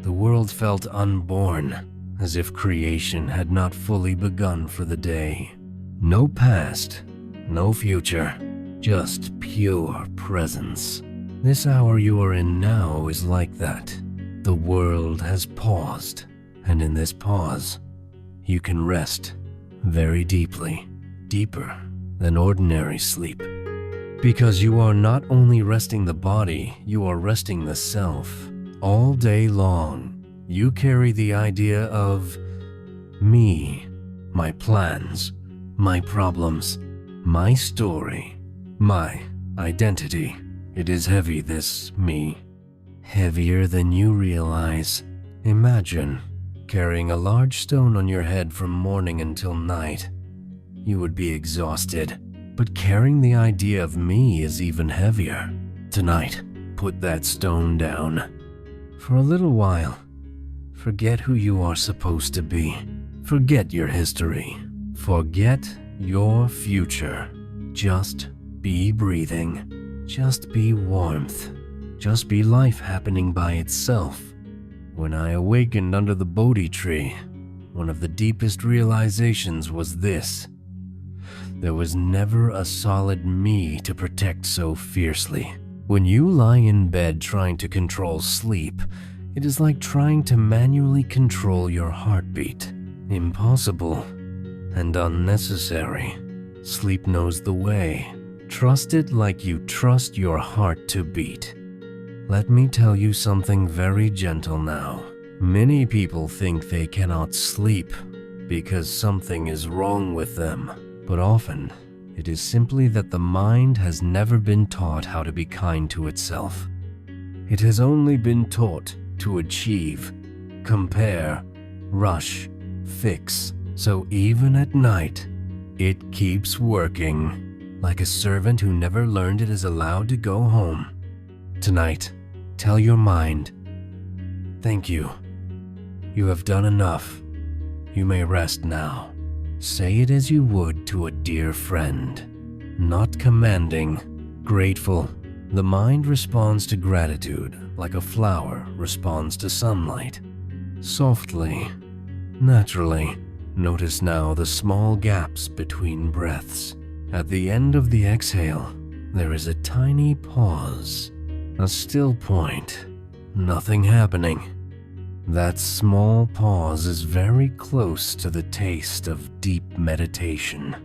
the world felt unborn, as if creation had not fully begun for the day. No past, no future, just pure presence. This hour you are in now is like that. The world has paused, and in this pause, you can rest very deeply, deeper than ordinary sleep. Because you are not only resting the body, you are resting the self. All day long, you carry the idea of me, my plans, my problems, my story, my identity. It is heavy, this me. Heavier than you realize. Imagine carrying a large stone on your head from morning until night. You would be exhausted, but carrying the idea of me is even heavier. Tonight, put that stone down. For a little while, forget who you are supposed to be. Forget your history. Forget your future. Just be breathing. Just be warmth. Just be life happening by itself. When I awakened under the Bodhi tree, one of the deepest realizations was this. There was never a solid me to protect so fiercely. When you lie in bed trying to control sleep, it is like trying to manually control your heartbeat. Impossible and unnecessary. Sleep knows the way. Trust it like you trust your heart to beat. Let me tell you something very gentle now. Many people think they cannot sleep because something is wrong with them, but often it is simply that the mind has never been taught how to be kind to itself. It has only been taught to achieve, compare, rush, fix. So even at night, it keeps working, like a servant who never learned it is allowed to go home. Tonight, tell your mind, thank you. You have done enough. You may rest now. Say it as you would to a dear friend. Not commanding, grateful. The mind responds to gratitude like a flower responds to sunlight. Softly, naturally. Notice now the small gaps between breaths. At the end of the exhale, there is a tiny pause, a still point, nothing happening. That small pause is very close to the taste of deep meditation.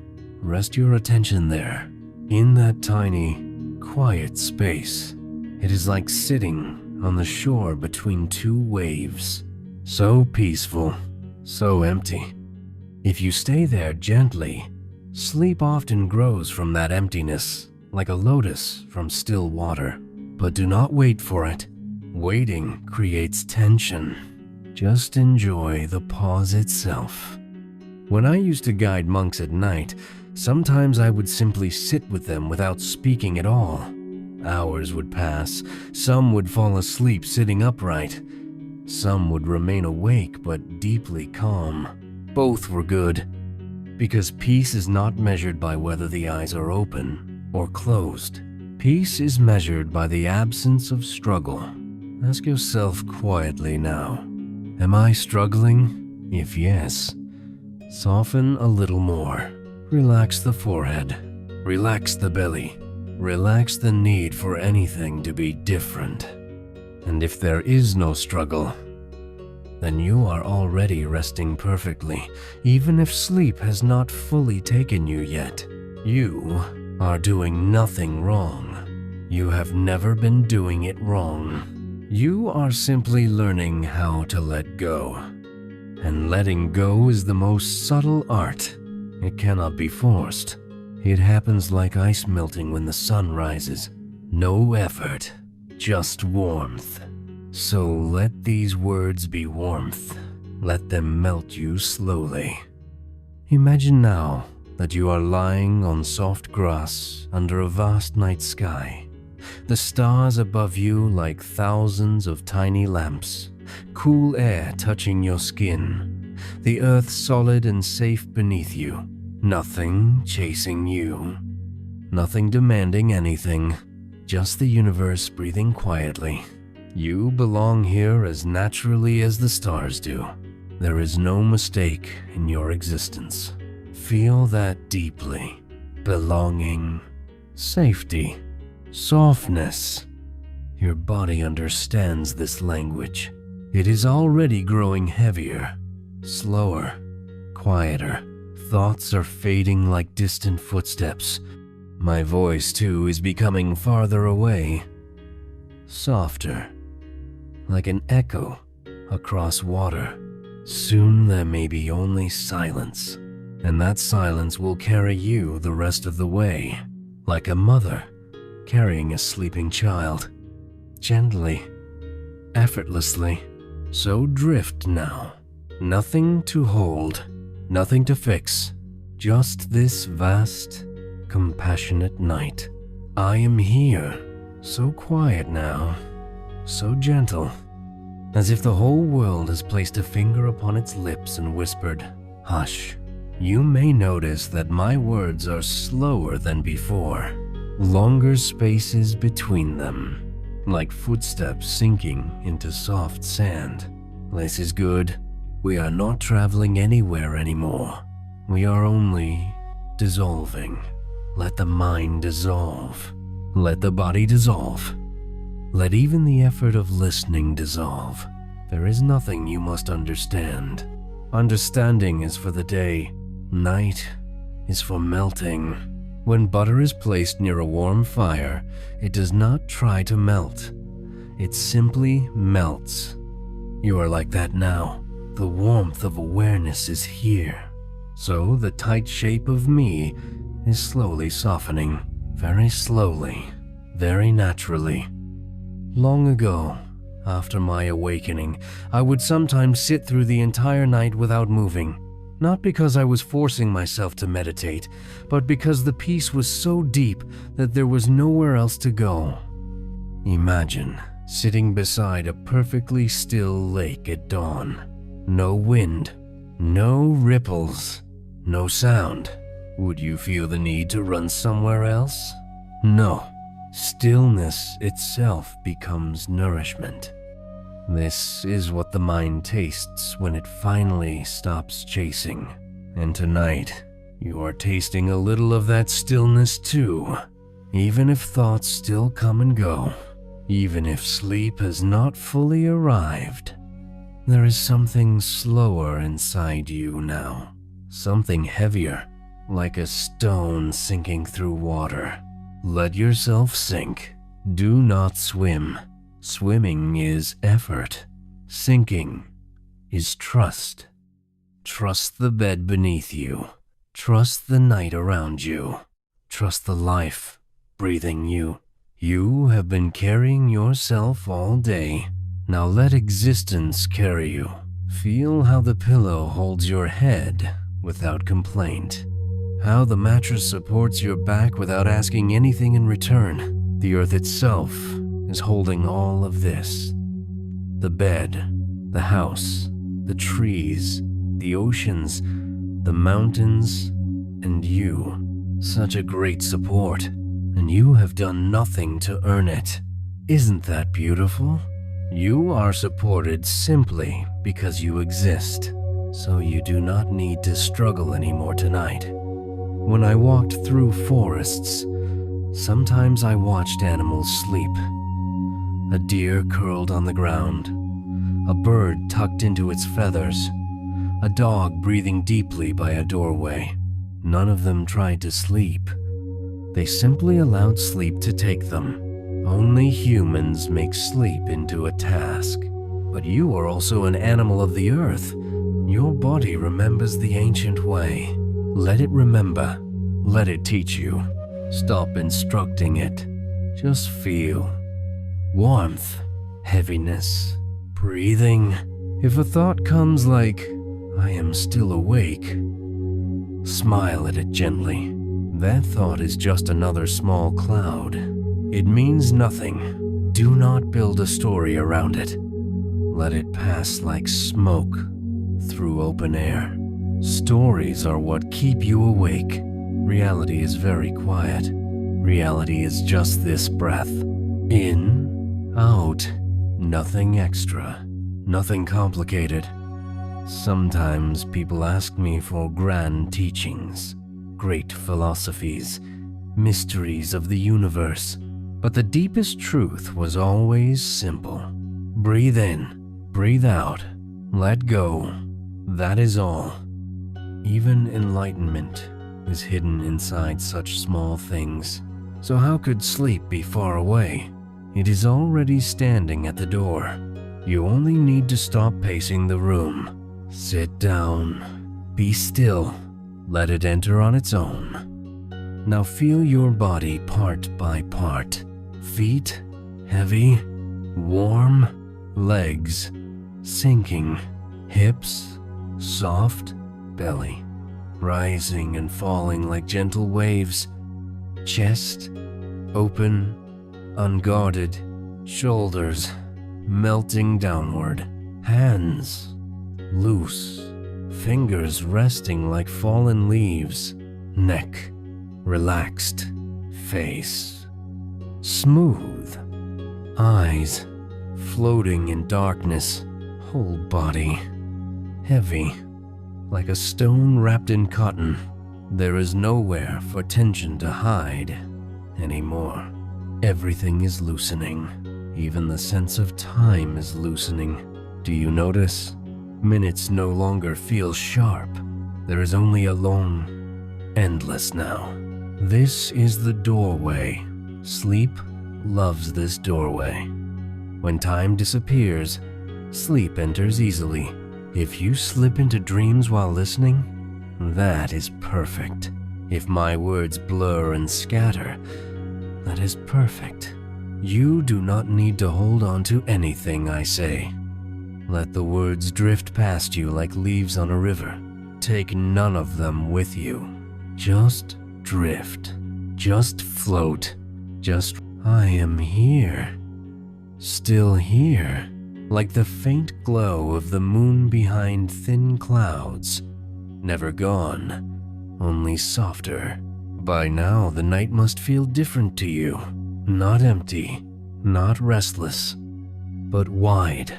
Rest your attention there, in that tiny, quiet space. It is like sitting on the shore between two waves. So peaceful, so empty. If you stay there gently, sleep often grows from that emptiness, like a lotus from still water. But do not wait for it. Waiting creates tension. Just enjoy the pause itself. When I used to guide monks at night, sometimes I would simply sit with them without speaking at all. Hours would pass. Some would fall asleep sitting upright. Some would remain awake but deeply calm. Both were good, because peace is not measured by whether the eyes are open or closed. Peace is measured by the absence of struggle. Ask yourself quietly now, am I struggling? If yes, soften a little more. Relax the forehead. Relax the belly. Relax the need for anything to be different. And if there is no struggle, then you are already resting perfectly, even if sleep has not fully taken you yet. You are doing nothing wrong. You have never been doing it wrong. You are simply learning how to let go. And letting go is the most subtle art. It cannot be forced. It happens like ice melting when the sun rises. No effort, just warmth. So let these words be warmth. Let them melt you slowly. Imagine now that you are lying on soft grass under a vast night sky. The stars above you like thousands of tiny lamps, cool air touching your skin, the earth solid and safe beneath you, nothing chasing you, nothing demanding anything, just the universe breathing quietly. You belong here as naturally as the stars do. There is no mistake in your existence. Feel that deeply. Belonging, safety, softness. Your body understands this language. It is already growing heavier, slower, quieter. Thoughts are fading like distant footsteps. My voice, too, is becoming farther away, softer, like an echo across water. Soon there may be only silence, and that silence will carry you the rest of the way, like a mother carrying a sleeping child. Gently, effortlessly. So drift now. Nothing to hold, nothing to fix. Just this vast, compassionate night. I am here, so quiet now, so gentle, as if the whole world has placed a finger upon its lips and whispered, "Hush." You may notice that my words are slower than before, longer spaces between them, like footsteps sinking into soft sand. This is good. We are not traveling anywhere anymore. We are only dissolving. Let the mind dissolve. Let the body dissolve. Let even the effort of listening dissolve. There is nothing you must understand. Understanding is for the day. Night is for melting. When butter is placed near a warm fire, it does not try to melt. It simply melts. You are like that now. The warmth of awareness is here. So the tight shape of me is slowly softening. Very slowly. Very naturally. Long ago, after my awakening, I would sometimes sit through the entire night without moving. Not because I was forcing myself to meditate, but because the peace was so deep that there was nowhere else to go. Imagine sitting beside a perfectly still lake at dawn. No wind, no ripples, no sound. Would you feel the need to run somewhere else? No. Stillness itself becomes nourishment. This is what the mind tastes when it finally stops chasing. And tonight, you are tasting a little of that stillness too. Even if thoughts still come and go. Even if sleep has not fully arrived. There is something slower inside you now. Something heavier, like a stone sinking through water. Let yourself sink. Do not swim. Swimming is effort. Sinking is trust. Trust the bed beneath you. Trust the night around you. Trust the life breathing you. You have been carrying yourself all day. Now let existence carry you. Feel how the pillow holds your head without complaint. How the mattress supports your back without asking anything in return. The earth itself is holding all of this. The bed, the house, the trees, the oceans, the mountains, and you. Such a great support, and you have done nothing to earn it. Isn't that beautiful? You are supported simply because you exist, so you do not need to struggle anymore tonight. When I walked through forests, sometimes I watched animals sleep. A deer curled on the ground, a bird tucked into its feathers, a dog breathing deeply by a doorway. None of them tried to sleep. They simply allowed sleep to take them. Only humans make sleep into a task. But you are also an animal of the earth. Your body remembers the ancient way. Let it remember. Let it teach you. Stop instructing it. Just feel. Warmth, heaviness, breathing. If a thought comes like, I am still awake, smile at it gently. That thought is just another small cloud. It means nothing. Do not build a story around it. Let it pass like smoke through open air. Stories are what keep you awake. Reality is very quiet. Reality is just this breath. In, out, nothing extra, nothing complicated. Sometimes people ask me for grand teachings, great philosophies, mysteries of the universe. But the deepest truth was always simple. Breathe in, breathe out, let go. That is all. Even enlightenment is hidden inside such small things. So how could sleep be far away? It is already standing at the door. You only need to stop pacing the room. Sit down, be still, let it enter on its own. Now feel your body part by part. Feet, heavy, warm, legs, sinking, hips, soft, belly, rising and falling like gentle waves, chest, open, unguarded, shoulders, melting downward, hands, loose, fingers resting like fallen leaves, neck, relaxed, face, smooth, eyes floating in darkness, whole body heavy, like a stone wrapped in cotton. There is nowhere for tension to hide anymore. Everything is loosening. Even the sense of time is loosening. Do you notice? Minutes no longer feel sharp. There is only a long, endless now. This is the doorway. Sleep loves this doorway. When time disappears, sleep enters easily. If you slip into dreams while listening, that is perfect. If my words blur and scatter, that is perfect. You do not need to hold on to anything I say. Let the words drift past you like leaves on a river. Take none of them with you. Just drift. Just float. Just, I am here. Still here. Like the faint glow of the moon behind thin clouds. Never gone, only softer. By now, the night must feel different to you. Not empty, not restless, but wide,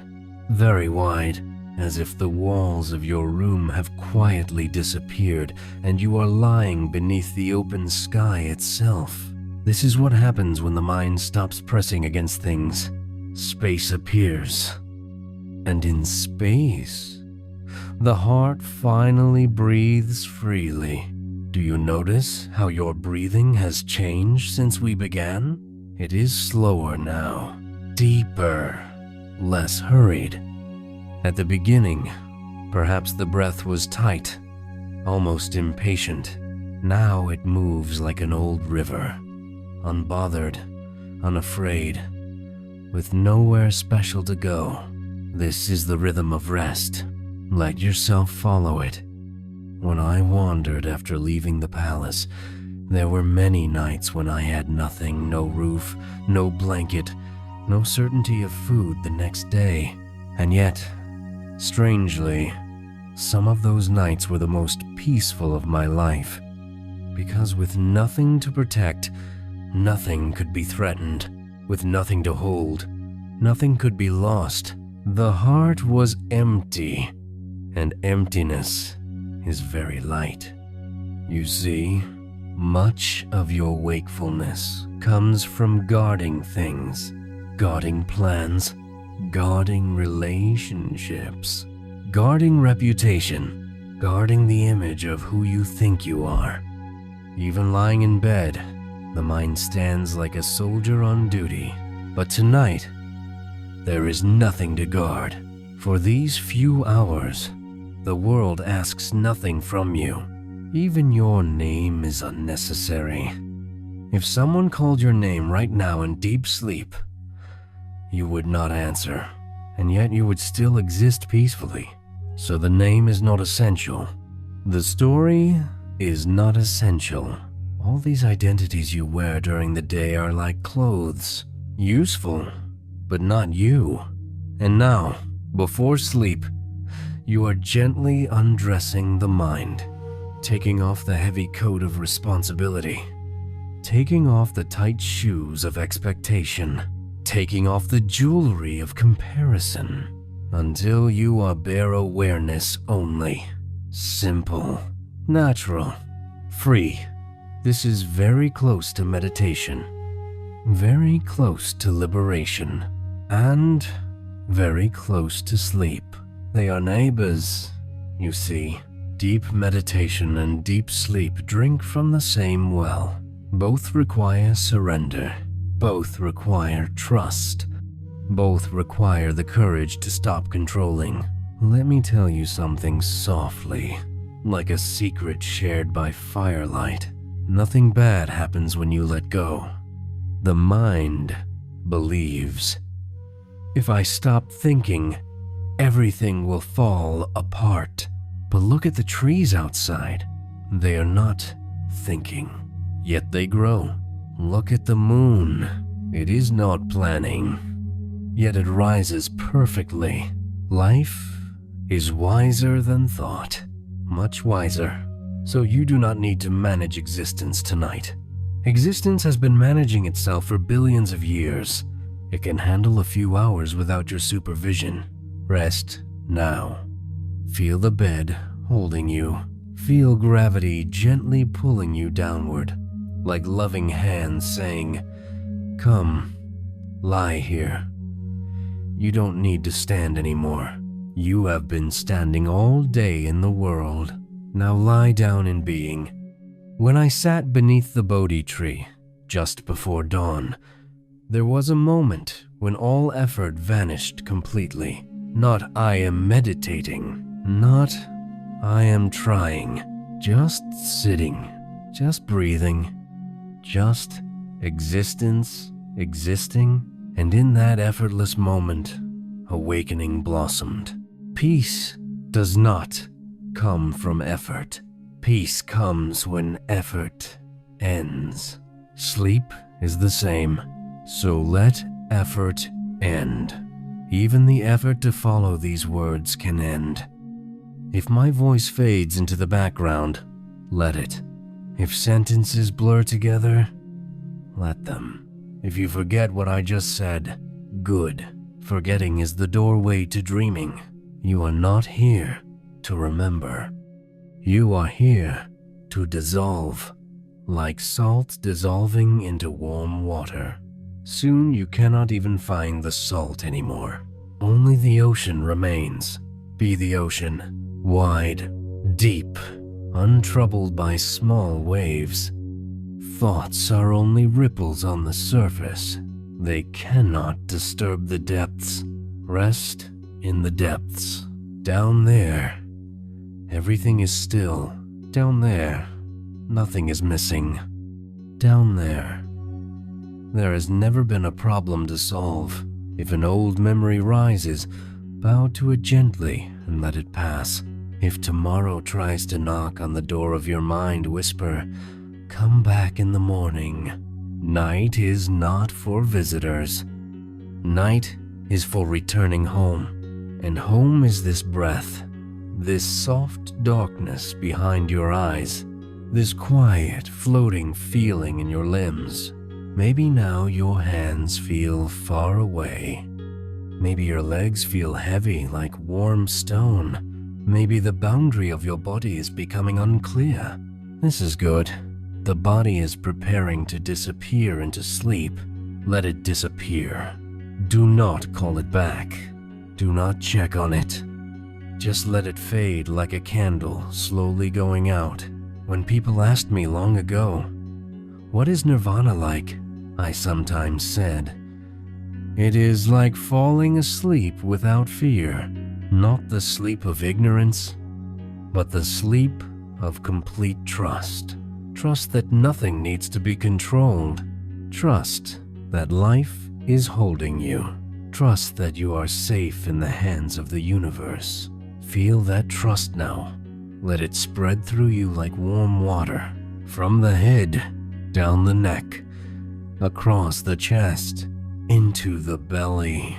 very wide, as if the walls of your room have quietly disappeared and you are lying beneath the open sky itself. This is what happens when the mind stops pressing against things. Space appears. And in space, the heart finally breathes freely. Do you notice how your breathing has changed since we began? It is slower now, deeper, less hurried. At the beginning, perhaps the breath was tight, almost impatient. Now it moves like an old river, unbothered, unafraid, with nowhere special to go. This is the rhythm of rest. Let yourself follow it. When I wandered after leaving the palace, there were many nights when I had nothing, no roof, no blanket, no certainty of food the next day. And yet, strangely, some of those nights were the most peaceful of my life. Because with nothing to protect, nothing could be threatened. With nothing to hold, nothing could be lost. The heart was empty, and emptiness is very light. You see, much of your wakefulness comes from guarding things, guarding plans, guarding relationships, guarding reputation, guarding the image of who you think you are. Even lying in bed, the mind stands like a soldier on duty. But tonight, there is nothing to guard. For these few hours, the world asks nothing from you. Even your name is unnecessary. If someone called your name right now in deep sleep, you would not answer, and yet you would still exist peacefully. So the name is not essential. The story is not essential. All these identities you wear during the day are like clothes, useful, but not you. And now, before sleep, you are gently undressing the mind, taking off the heavy coat of responsibility, taking off the tight shoes of expectation, taking off the jewelry of comparison, until you are bare awareness only. Simple, natural, free. This is very close to meditation, very close to liberation, and very close to sleep. They are neighbors, you see. Deep meditation and deep sleep drink from the same well. Both require surrender. Both require trust. Both require the courage to stop controlling. Let me tell you something softly, like a secret shared by firelight. Nothing bad happens when you let go. The mind believes. If I stop thinking, everything will fall apart. But look at the trees outside. They are not thinking, yet they grow. Look at the moon. It is not planning, yet it rises perfectly. Life is wiser than thought, much wiser. So you do not need to manage existence tonight. Existence has been managing itself for billions of years. It can handle a few hours without your supervision. Rest now. Feel the bed holding you. Feel gravity gently pulling you downward, like loving hands saying, "Come, lie here." You don't need to stand anymore. You have been standing all day in the world. Now lie down in being. When I sat beneath the Bodhi tree, just before dawn, there was a moment when all effort vanished completely. Not "I am meditating," not "I am trying," just sitting, just breathing, just existence, existing, and in that effortless moment, awakening blossomed. Peace does not come from effort. Peace comes when effort ends. Sleep is the same, so let effort end. Even the effort to follow these words can end. If my voice fades into the background, let it. If sentences blur together, let them. If you forget what I just said, good. Forgetting is the doorway to dreaming. You are not here to remember. You are here to dissolve, like salt dissolving into warm water. Soon you cannot even find the salt anymore. Only the ocean remains. Be the ocean, wide, deep, untroubled by small waves. Thoughts are only ripples on the surface. They cannot disturb the depths. Rest in the depths. Down there, everything is still. Down there, nothing is missing. Down there has never been a problem to solve. If an old memory rises, bow to it gently and let it pass. If tomorrow tries to knock on the door of your mind, whisper, "Come back in the morning." Night is not for visitors. Night is for returning home. And home is this breath, this soft darkness behind your eyes, this quiet, floating feeling in your limbs. Maybe now your hands feel far away. Maybe your legs feel heavy like warm stone. Maybe the boundary of your body is becoming unclear. This is good. The body is preparing to disappear into sleep. Let it disappear. Do not call it back. Do not check on it. Just let it fade like a candle slowly going out. When people asked me long ago, "What is nirvana like?" I sometimes said, "It is like falling asleep without fear, not the sleep of ignorance, but the sleep of complete trust. Trust that nothing needs to be controlled. Trust that life is holding you. Trust that you are safe in the hands of the universe. Feel that trust now. Let it spread through you like warm water, from the head, down the neck, across the chest, into the belly,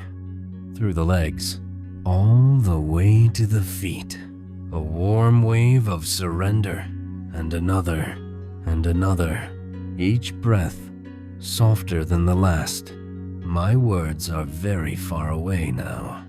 through the legs, all the way to the feet. A warm wave of surrender, and another, each breath softer than the last. My words are very far away now,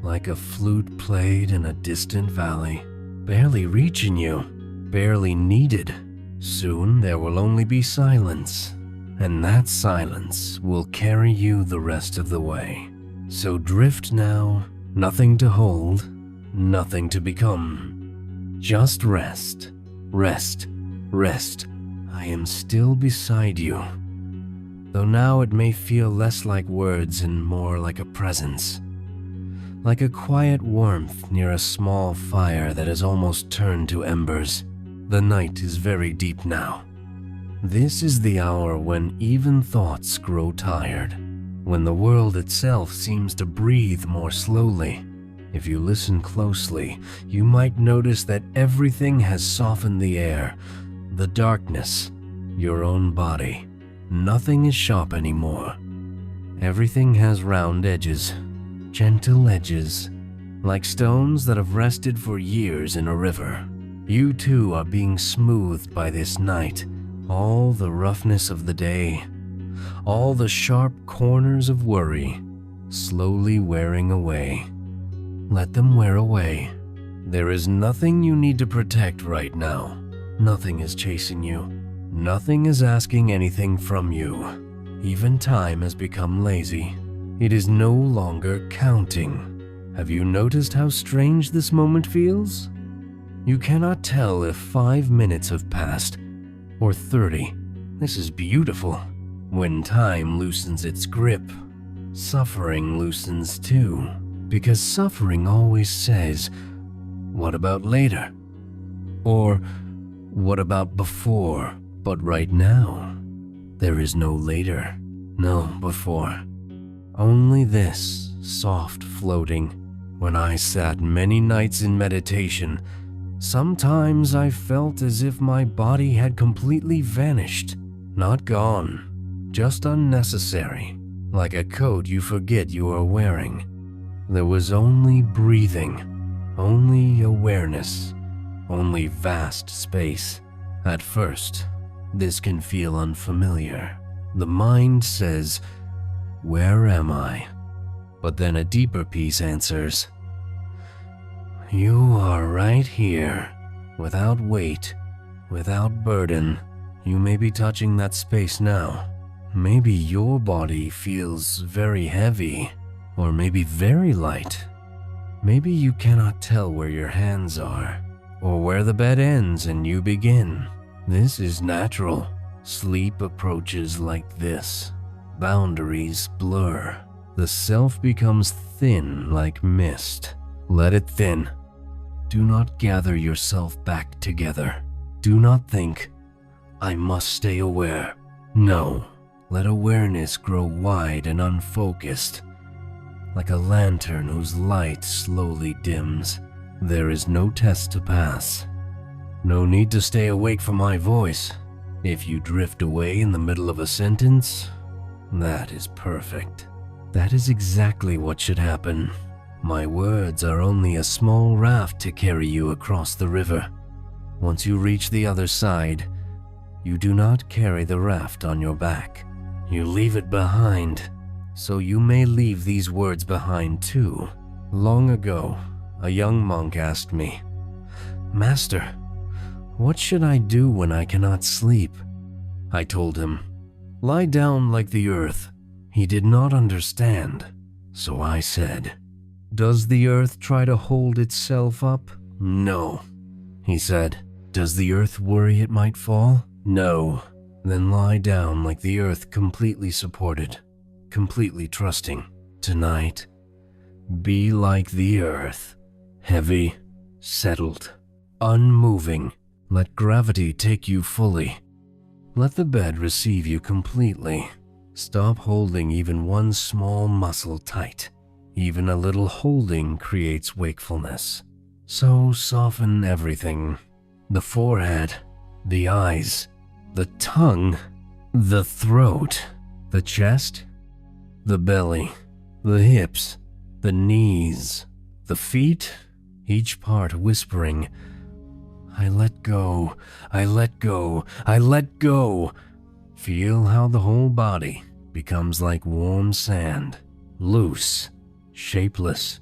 like a flute played in a distant valley, barely reaching you, barely needed. Soon there will only be silence, and that silence will carry you the rest of the way. So drift now, nothing to hold, nothing to become. Just rest, rest, rest. I am still beside you. Though now it may feel less like words and more like a presence. Like a quiet warmth near a small fire that has almost turned to embers. The night is very deep now. This is the hour when even thoughts grow tired, when the world itself seems to breathe more slowly. If you listen closely, you might notice that everything has softened the air, the darkness, your own body. Nothing is sharp anymore. Everything has round edges, gentle edges, like stones that have rested for years in a river. You too are being smoothed by this night, all the roughness of the day, all the sharp corners of worry, slowly wearing away. Let them wear away. There is nothing you need to protect right now. Nothing is chasing you. Nothing is asking anything from you. Even time has become lazy. It is no longer counting. Have you noticed how strange this moment feels? You cannot tell if 5 minutes have passed or 30. This is beautiful. When time loosens its grip, suffering loosens too. Because suffering always says, "What about later?" Or, "What about before?" But right now, there is no later, no before. Only this soft floating. When I sat many nights in meditation, sometimes I felt as if my body had completely vanished. Not gone, just unnecessary, like a coat you forget you are wearing. There was only breathing, only awareness, only vast space. At first, this can feel unfamiliar. The mind says, "Where am I?" But then a deeper peace answers, "You are right here, without weight, without burden." You may be touching that space now. Maybe your body feels very heavy. or maybe very light. Maybe you cannot tell where your hands are, or where the bed ends and you begin. This is natural. Sleep approaches like this. Boundaries blur. The self becomes thin like mist. Let it thin. Do not gather yourself back together. Do not think, I must stay aware. No, let awareness grow wide and unfocused, like a lantern whose light slowly dims. There is no test to pass. No need to stay awake for my voice. If you drift away in the middle of a sentence, that is perfect. That is exactly what should happen. My words are only a small raft to carry you across the river. Once you reach the other side, you do not carry the raft on your back. You leave it behind, so you may leave these words behind too. Long ago, a young monk asked me, "Master, what should I do when I cannot sleep?" I told him, "Lie down like the earth." He did not understand, so I said, "Does the earth try to hold itself up?" "No." He said, "Does the earth worry it might fall?" "No." Then lie down like the earth, completely supported, completely trusting. Tonight, be like the earth, heavy, settled, unmoving. Let gravity take you fully. Let the bed receive you completely. Stop holding even one small muscle tight. Even a little holding creates wakefulness. So soften everything. The forehead, the eyes, the tongue, the throat, the chest, the belly, the hips, the knees, the feet, each part whispering, "I let go, I let go, I let go." Feel how the whole body becomes like warm sand, loose, shapeless.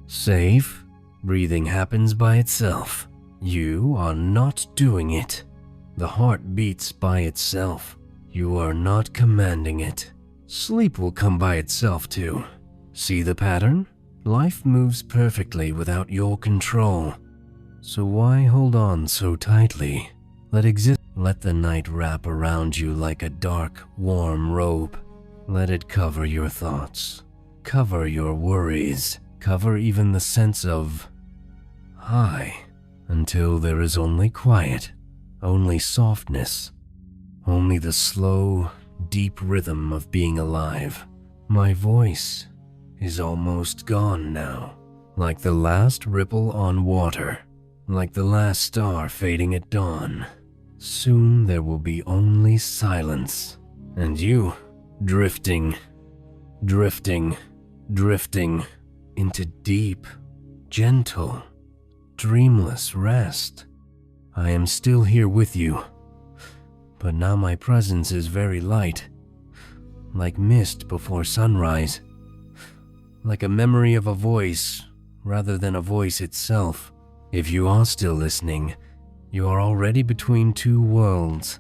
Safe, breathing happens by itself. You are not doing it. The heart beats by itself. You are not commanding it. Sleep will come by itself too. See the pattern? Life moves perfectly without your control. So why hold on so tightly? Let the night wrap around you like a dark, warm robe. Let it cover your thoughts, cover your worries, cover even the sense of I, until there is only quiet, only softness, only the slow, deep rhythm of being alive. My voice is almost gone now, like the last ripple on water, like the last star fading at dawn. Soon there will be only silence, and you drifting, drifting, drifting into deep, gentle, dreamless rest. I am still here with you, but now my presence is very light, like mist before sunrise, like a memory of a voice rather than a voice itself. If you are still listening, you are already between two worlds,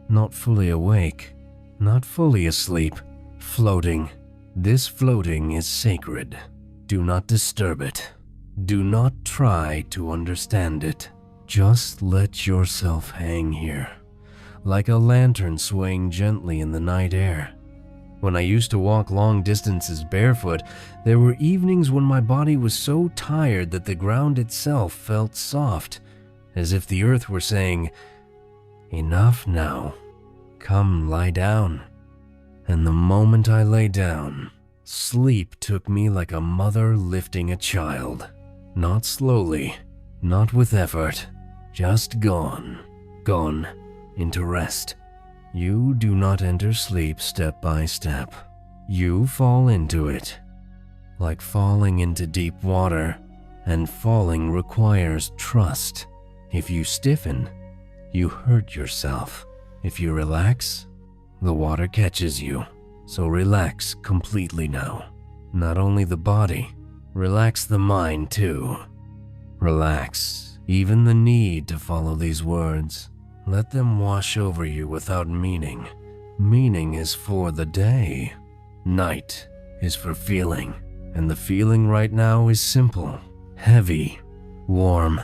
not fully awake, not fully asleep, floating. This floating is sacred. Do not disturb it. Do not try to understand it. Just let yourself hang here, like a lantern swaying gently in the night air. When I used to walk long distances barefoot, there were evenings when my body was so tired that the ground itself felt soft, as if the earth were saying, "Enough now, come lie down." And the moment I lay down, sleep took me like a mother lifting a child. Not slowly, not with effort, just gone into rest. You do not enter sleep step by step. You fall into it, like falling into deep water, and falling requires trust. If you stiffen, you hurt yourself. If you relax, the water catches you. So relax completely now. Not only the body, relax the mind too. Relax even the need to follow these words. Let them wash over you without meaning. Meaning is for the day. Night is for feeling, and the feeling right now is simple, heavy, warm,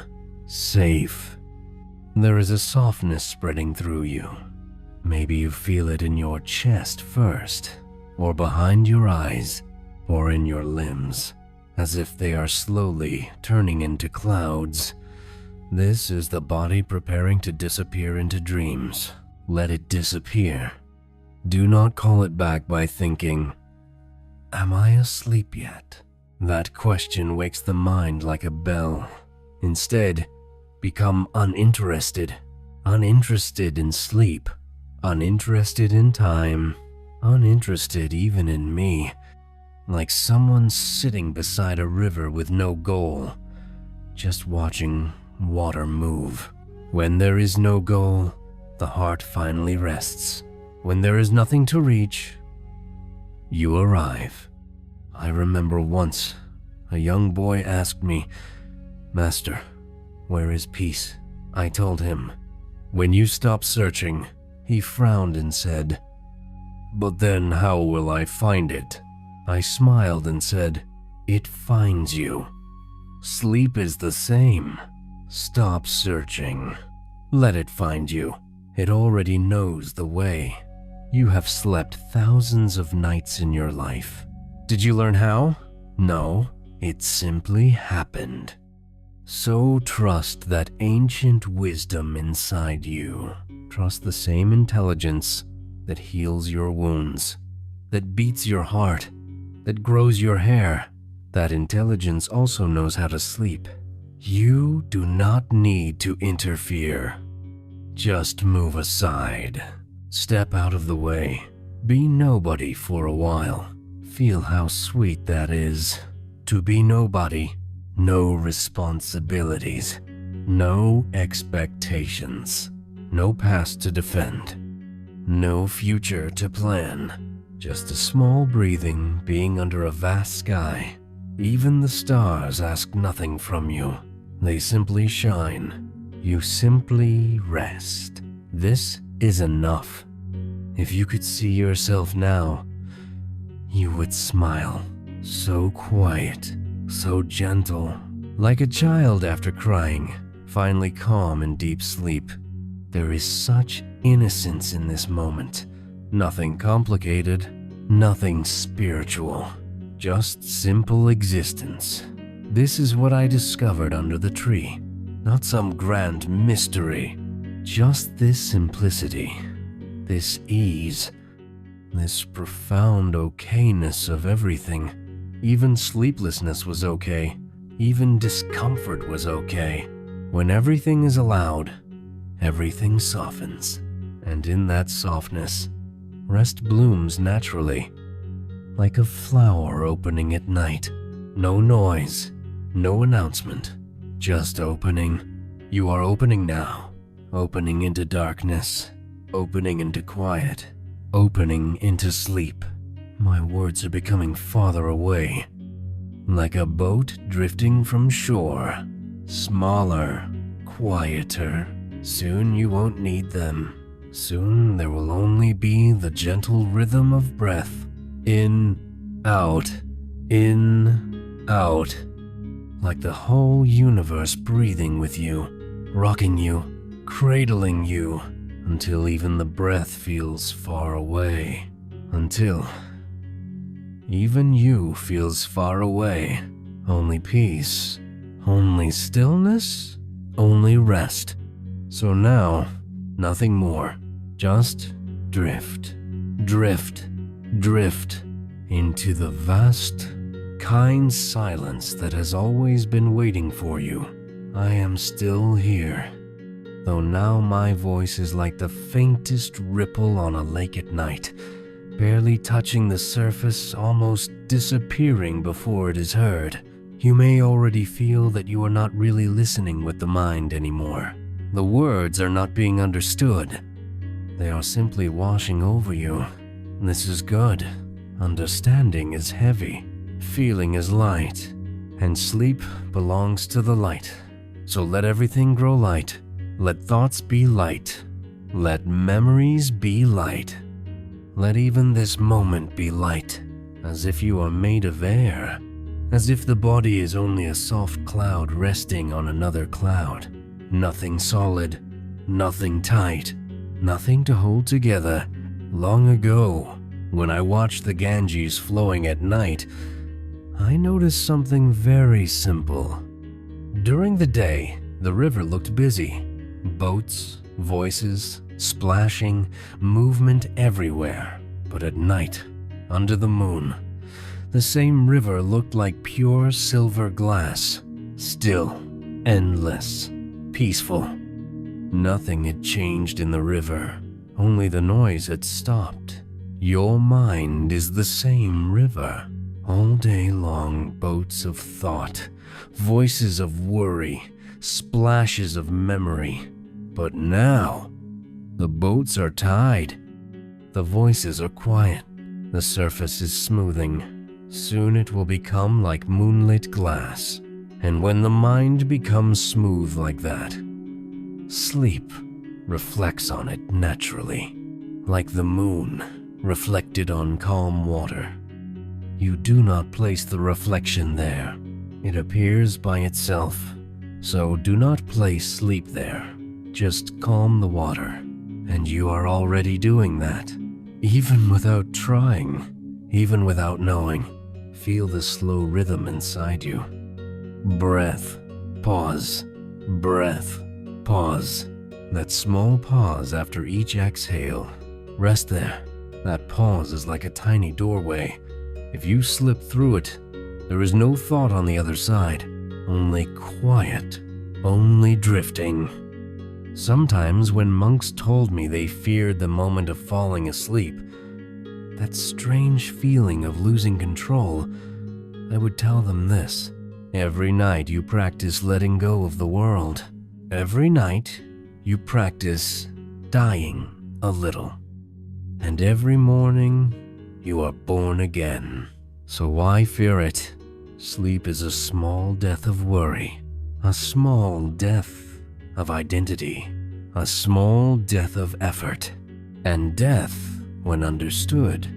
safe. There is a softness spreading through you. Maybe you feel it in your chest first, or behind your eyes, or in your limbs, as if they are slowly turning into clouds. This is the body preparing to disappear into dreams. Let it disappear. Do not call it back by thinking, "Am I asleep yet?" That question wakes the mind like a bell. Instead, become uninterested. Uninterested in sleep. Uninterested in time. Uninterested even in me. Like someone sitting beside a river with no goal, just watching water move. When there is no goal, the heart finally rests. When there is nothing to reach, you arrive. I remember once, a young boy asked me, "Master, where is peace?" I told him, "When you stop searching." He frowned and said, "But then how will I find it?" I smiled and said, "It finds you." Sleep is the same. Stop searching. Let it find you. It already knows the way. You have slept thousands of nights in your life. Did you learn how? No, it simply happened. So trust that ancient wisdom inside you. Trust the same intelligence that heals your wounds, that beats your heart, that grows your hair. That intelligence also knows how to sleep. You do not need to interfere. Just move aside. Step out of the way. Be nobody for a while. Feel how sweet that is. To be nobody. No responsibilities. No expectations. No past to defend. No future to plan. Just a small breathing being under a vast sky. Even the stars ask nothing from you. They simply shine. You simply rest. This is enough. If you could see yourself now, you would smile. So quiet, so gentle, like a child after crying, finally calm in deep sleep. There is such innocence in this moment. Nothing complicated, nothing spiritual, just simple existence. This is what I discovered under the tree. Not some grand mystery, just this simplicity, this ease, this profound okayness of everything. Even sleeplessness was okay. Even discomfort was okay. When everything is allowed, everything softens. And in that softness, rest blooms naturally, like a flower opening at night. No noise, no announcement, just opening. You are opening now, opening into darkness, opening into quiet, opening into sleep. My words are becoming farther away, like a boat drifting from shore. Smaller, quieter. Soon you won't need them. Soon there will only be the gentle rhythm of breath. In, out, like the whole universe breathing with you, rocking you, cradling you, until even the breath feels far away. Until even you feels far away. Only peace, only stillness, only rest. So now, nothing more. Just drift, drift, drift into the vast, kind silence that has always been waiting for you. I am still here, though now my voice is like the faintest ripple on a lake at night, barely touching the surface, almost disappearing before it is heard. You may already feel that you are not really listening with the mind anymore. The words are not being understood. They are simply washing over you. This is good. Understanding is heavy. Feeling is light. And sleep belongs to the light. So let everything grow light. Let thoughts be light. Let memories be light. Let even this moment be light. as if you are made of air, as if the body is only a soft cloud resting on another cloud. Nothing solid, nothing tight, nothing to hold together. Long ago, when I watched the Ganges flowing at night, I noticed something very simple. During the day, the river looked busy. Boats, voices, splashing, movement everywhere. But at night, under the moon, the same river looked like pure silver glass, still, endless, peaceful. Nothing had changed in the river, only the noise had stopped. Your mind is the same river. All day long, boats of thought, voices of worry, splashes of memory. But now, the boats are tied. The voices are quiet. The surface is smoothing. Soon it will become like moonlit glass. And when the mind becomes smooth like that, sleep reflects on it naturally, like the moon reflected on calm water. You do not place the reflection there. It appears by itself. So do not place sleep there. Just calm the water, and you are already doing that. Even without trying, even without knowing, feel the slow rhythm inside you. Breath, pause, breath, pause. That small pause after each exhale. Rest there. That pause is like a tiny doorway. If you slip through it, there is no thought on the other side, only quiet, only drifting. Sometimes when monks told me they feared the moment of falling asleep, that strange feeling of losing control, I would tell them this: every night you practice letting go of the world. Every night you practice dying a little. And every morning you are born again. So why fear it? Sleep is a small death of worry, a small death of identity, a small death of effort. And death, when understood,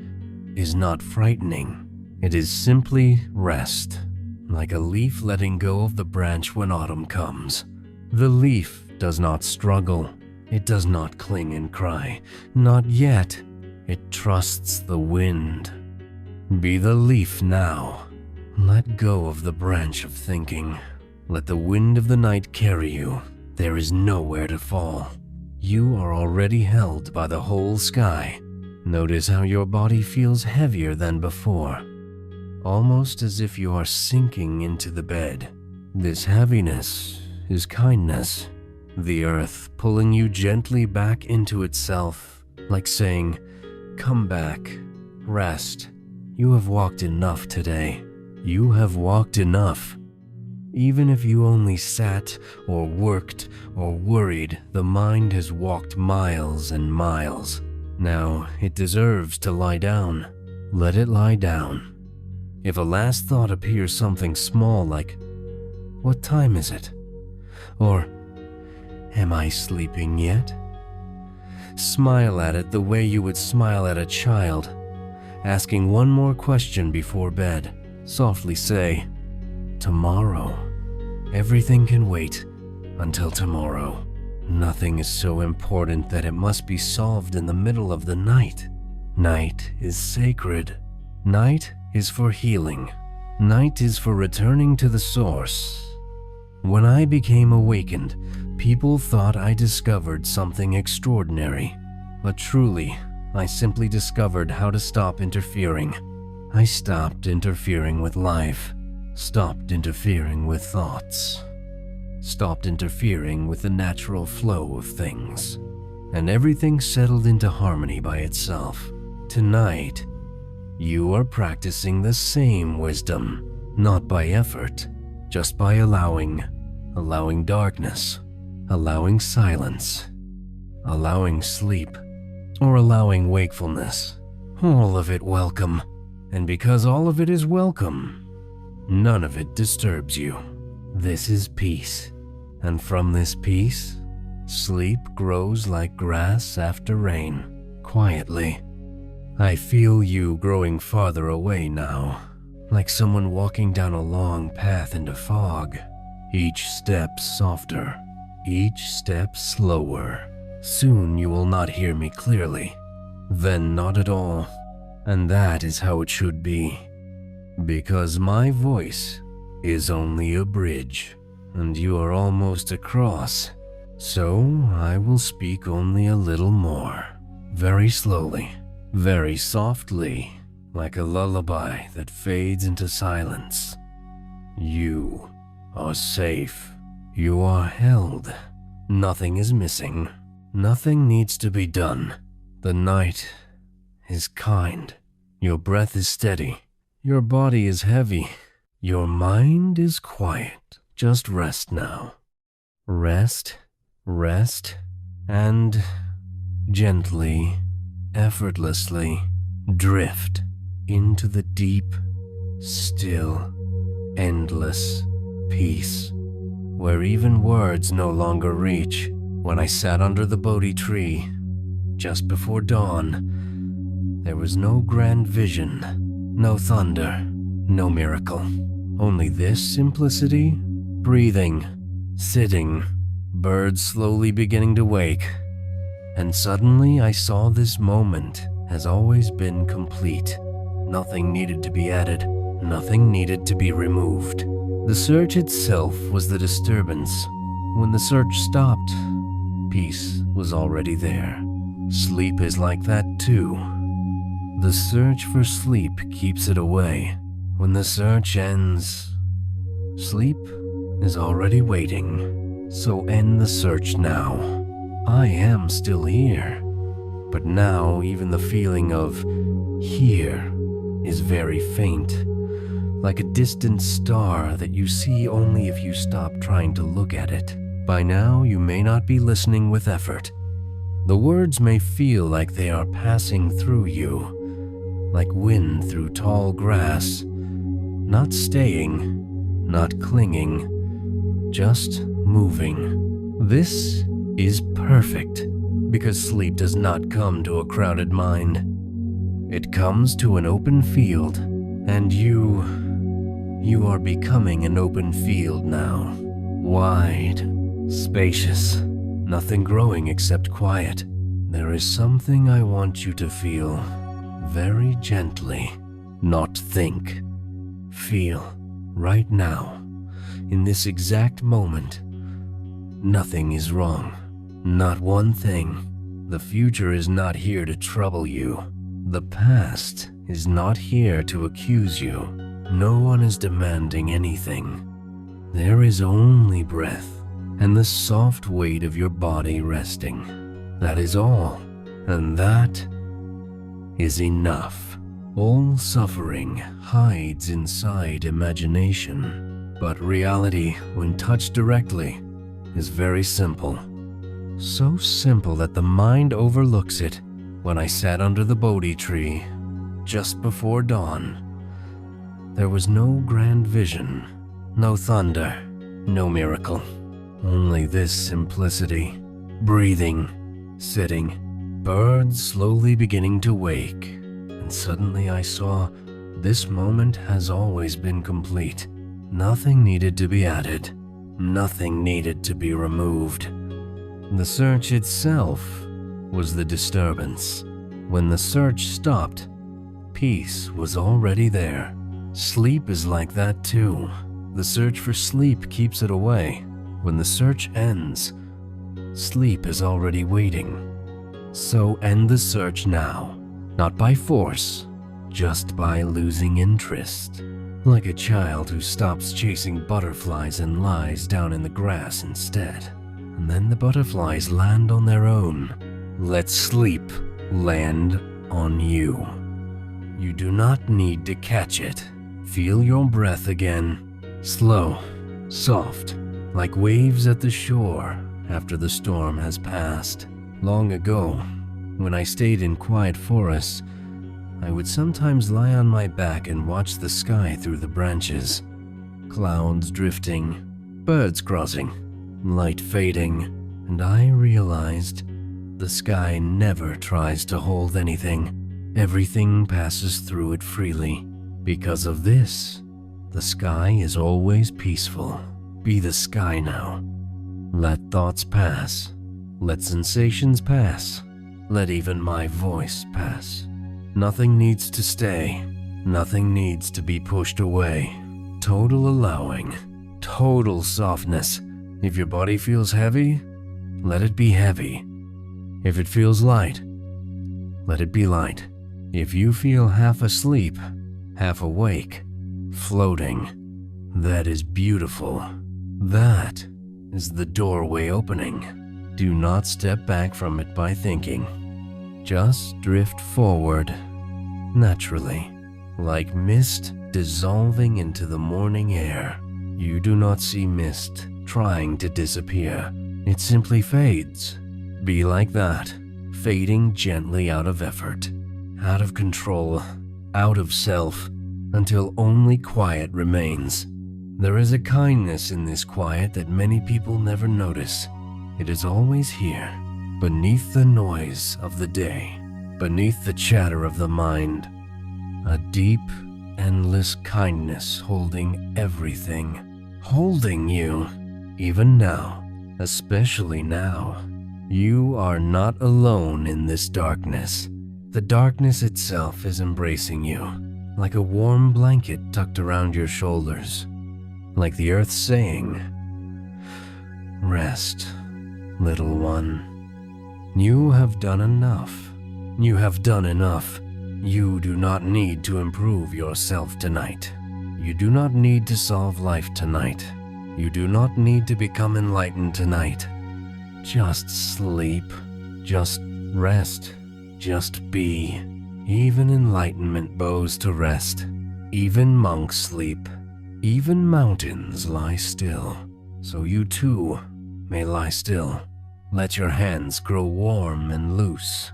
is not frightening. It is simply rest, like a leaf letting go of the branch when autumn comes. The leaf does not struggle. It does not cling and cry. Not yet. It trusts the wind. Be the leaf now. Let go of the branch of thinking. Let the wind of the night carry you. There is nowhere to fall. You are already held by the whole sky. Notice how your body feels heavier than before, almost as if you are sinking into the bed. This heaviness is kindness, the earth pulling you gently back into itself, like saying, "Come back, rest. You have walked enough today. You have walked enough." Even if you only sat or worked or worried, the mind has walked miles and miles. Now it deserves to lie down. Let it lie down. If a last thought appears something small like, "What time is it?" or "Am I sleeping yet?" smile at it the way you would smile at a child, asking one more question before bed. Softly say, "Tomorrow. Everything can wait until tomorrow." Nothing is so important that it must be solved in the middle of the night. Night is sacred. Night is for healing. Night is for returning to the source. When I became awakened, people thought I discovered something extraordinary. But truly, I simply discovered how to stop interfering. I stopped interfering with life, stopped interfering with thoughts, stopped interfering with the natural flow of things, and everything settled into harmony by itself. Tonight, you are practicing the same wisdom, not by effort, just by allowing darkness, allowing silence, allowing sleep, or allowing wakefulness. All of it welcome. And because all of it is welcome, none of it disturbs you. This is peace. And from this peace, sleep grows like grass after rain, quietly, I feel you growing farther away now, like someone walking down a long path into fog. Each step softer, each step slower. Soon you will not hear me clearly, then not at all. And that is how it should be, because my voice is only a bridge, and you are almost across. So I will speak only a little more, very slowly, very softly, like a lullaby that fades into silence. You are safe. You are held. Nothing is missing. Nothing needs to be done. The night is kind. Your breath is steady. Your body is heavy. Your mind is quiet. Just rest now. Rest, rest, and gently, effortlessly drift into the deep, still, endless peace, where even words no longer reach. When I sat under the Bodhi tree, just before dawn, there was no grand vision, no thunder, no miracle. Only this simplicity, breathing, sitting, birds slowly beginning to wake. And suddenly I saw this moment has always been complete. Nothing needed to be added, nothing needed to be removed. The search itself was the disturbance. When the search stopped, peace was already there. Sleep is like that too. The search for sleep keeps it away. When the search ends, sleep is already waiting. So end the search now. I am still here, but now even the feeling of here is very faint, like a distant star that you see only if you stop trying to look at it. By now, you may not be listening with effort. The words may feel like they are passing through you, like wind through tall grass, not staying, not clinging, just moving. This is perfect, because sleep does not come to a crowded mind. It comes to an open field, and you are becoming an open field now. Wide, spacious, nothing growing except quiet. There is something I want you to feel, very gently, not think. Feel, right now, in this exact moment. Nothing is wrong, not one thing. The future is not here to trouble you. The past is not here to accuse you. No one is demanding anything. There is only breath and the soft weight of your body resting. That is all, and that is enough. All suffering hides inside imagination, but reality, when touched directly, is very simple. So simple that the mind overlooks it. When I sat under the Bodhi tree, just before dawn, there was no grand vision, no thunder, no miracle. Only this simplicity, breathing, sitting, birds slowly beginning to wake, and suddenly I saw this moment has always been complete. Nothing needed to be added, nothing needed to be removed. The search itself was the disturbance. When the search stopped, peace was already there. Sleep is like that too. The search for sleep keeps it away. When the search ends, sleep is already waiting. So end the search now, not by force, just by losing interest. Like a child who stops chasing butterflies and lies down in the grass instead. And then the butterflies land on their own. Let sleep land on you. You do not need to catch it. Feel your breath again. Slow, soft, like waves at the shore after the storm has passed. Long ago, when I stayed in quiet forests, I would sometimes lie on my back and watch the sky through the branches. Clouds drifting, birds crossing, light fading, and I realized the sky never tries to hold anything. Everything passes through it freely. Because of this, the sky is always peaceful. Be the sky now. Let thoughts pass. Let sensations pass. Let even my voice pass. Nothing needs to stay. Nothing needs to be pushed away. Total allowing. Total softness. If your body feels heavy, let it be heavy. If it feels light, let it be light. If you feel half asleep, half awake, floating, that is beautiful. That is the doorway opening. Do not step back from it by thinking. Just drift forward, naturally, like mist dissolving into the morning air. You do not see mist trying to disappear. It simply fades. Be like that, fading gently out of effort, out of control, out of self, until only quiet remains. There is a kindness in this quiet that many people never notice. It is always here, beneath the noise of the day, beneath the chatter of the mind. A deep, endless kindness holding everything, holding you, even now, especially now. You are not alone in this darkness. The darkness itself is embracing you, like a warm blanket tucked around your shoulders, like the earth saying, "Rest, little one. You have done enough. You have done enough. You do not need to improve yourself tonight. You do not need to solve life tonight. You do not need to become enlightened tonight. Just sleep. Just rest. Just be." Even enlightenment bows to rest. Even monks sleep. Even mountains lie still. So you too may lie still. Let your hands grow warm and loose.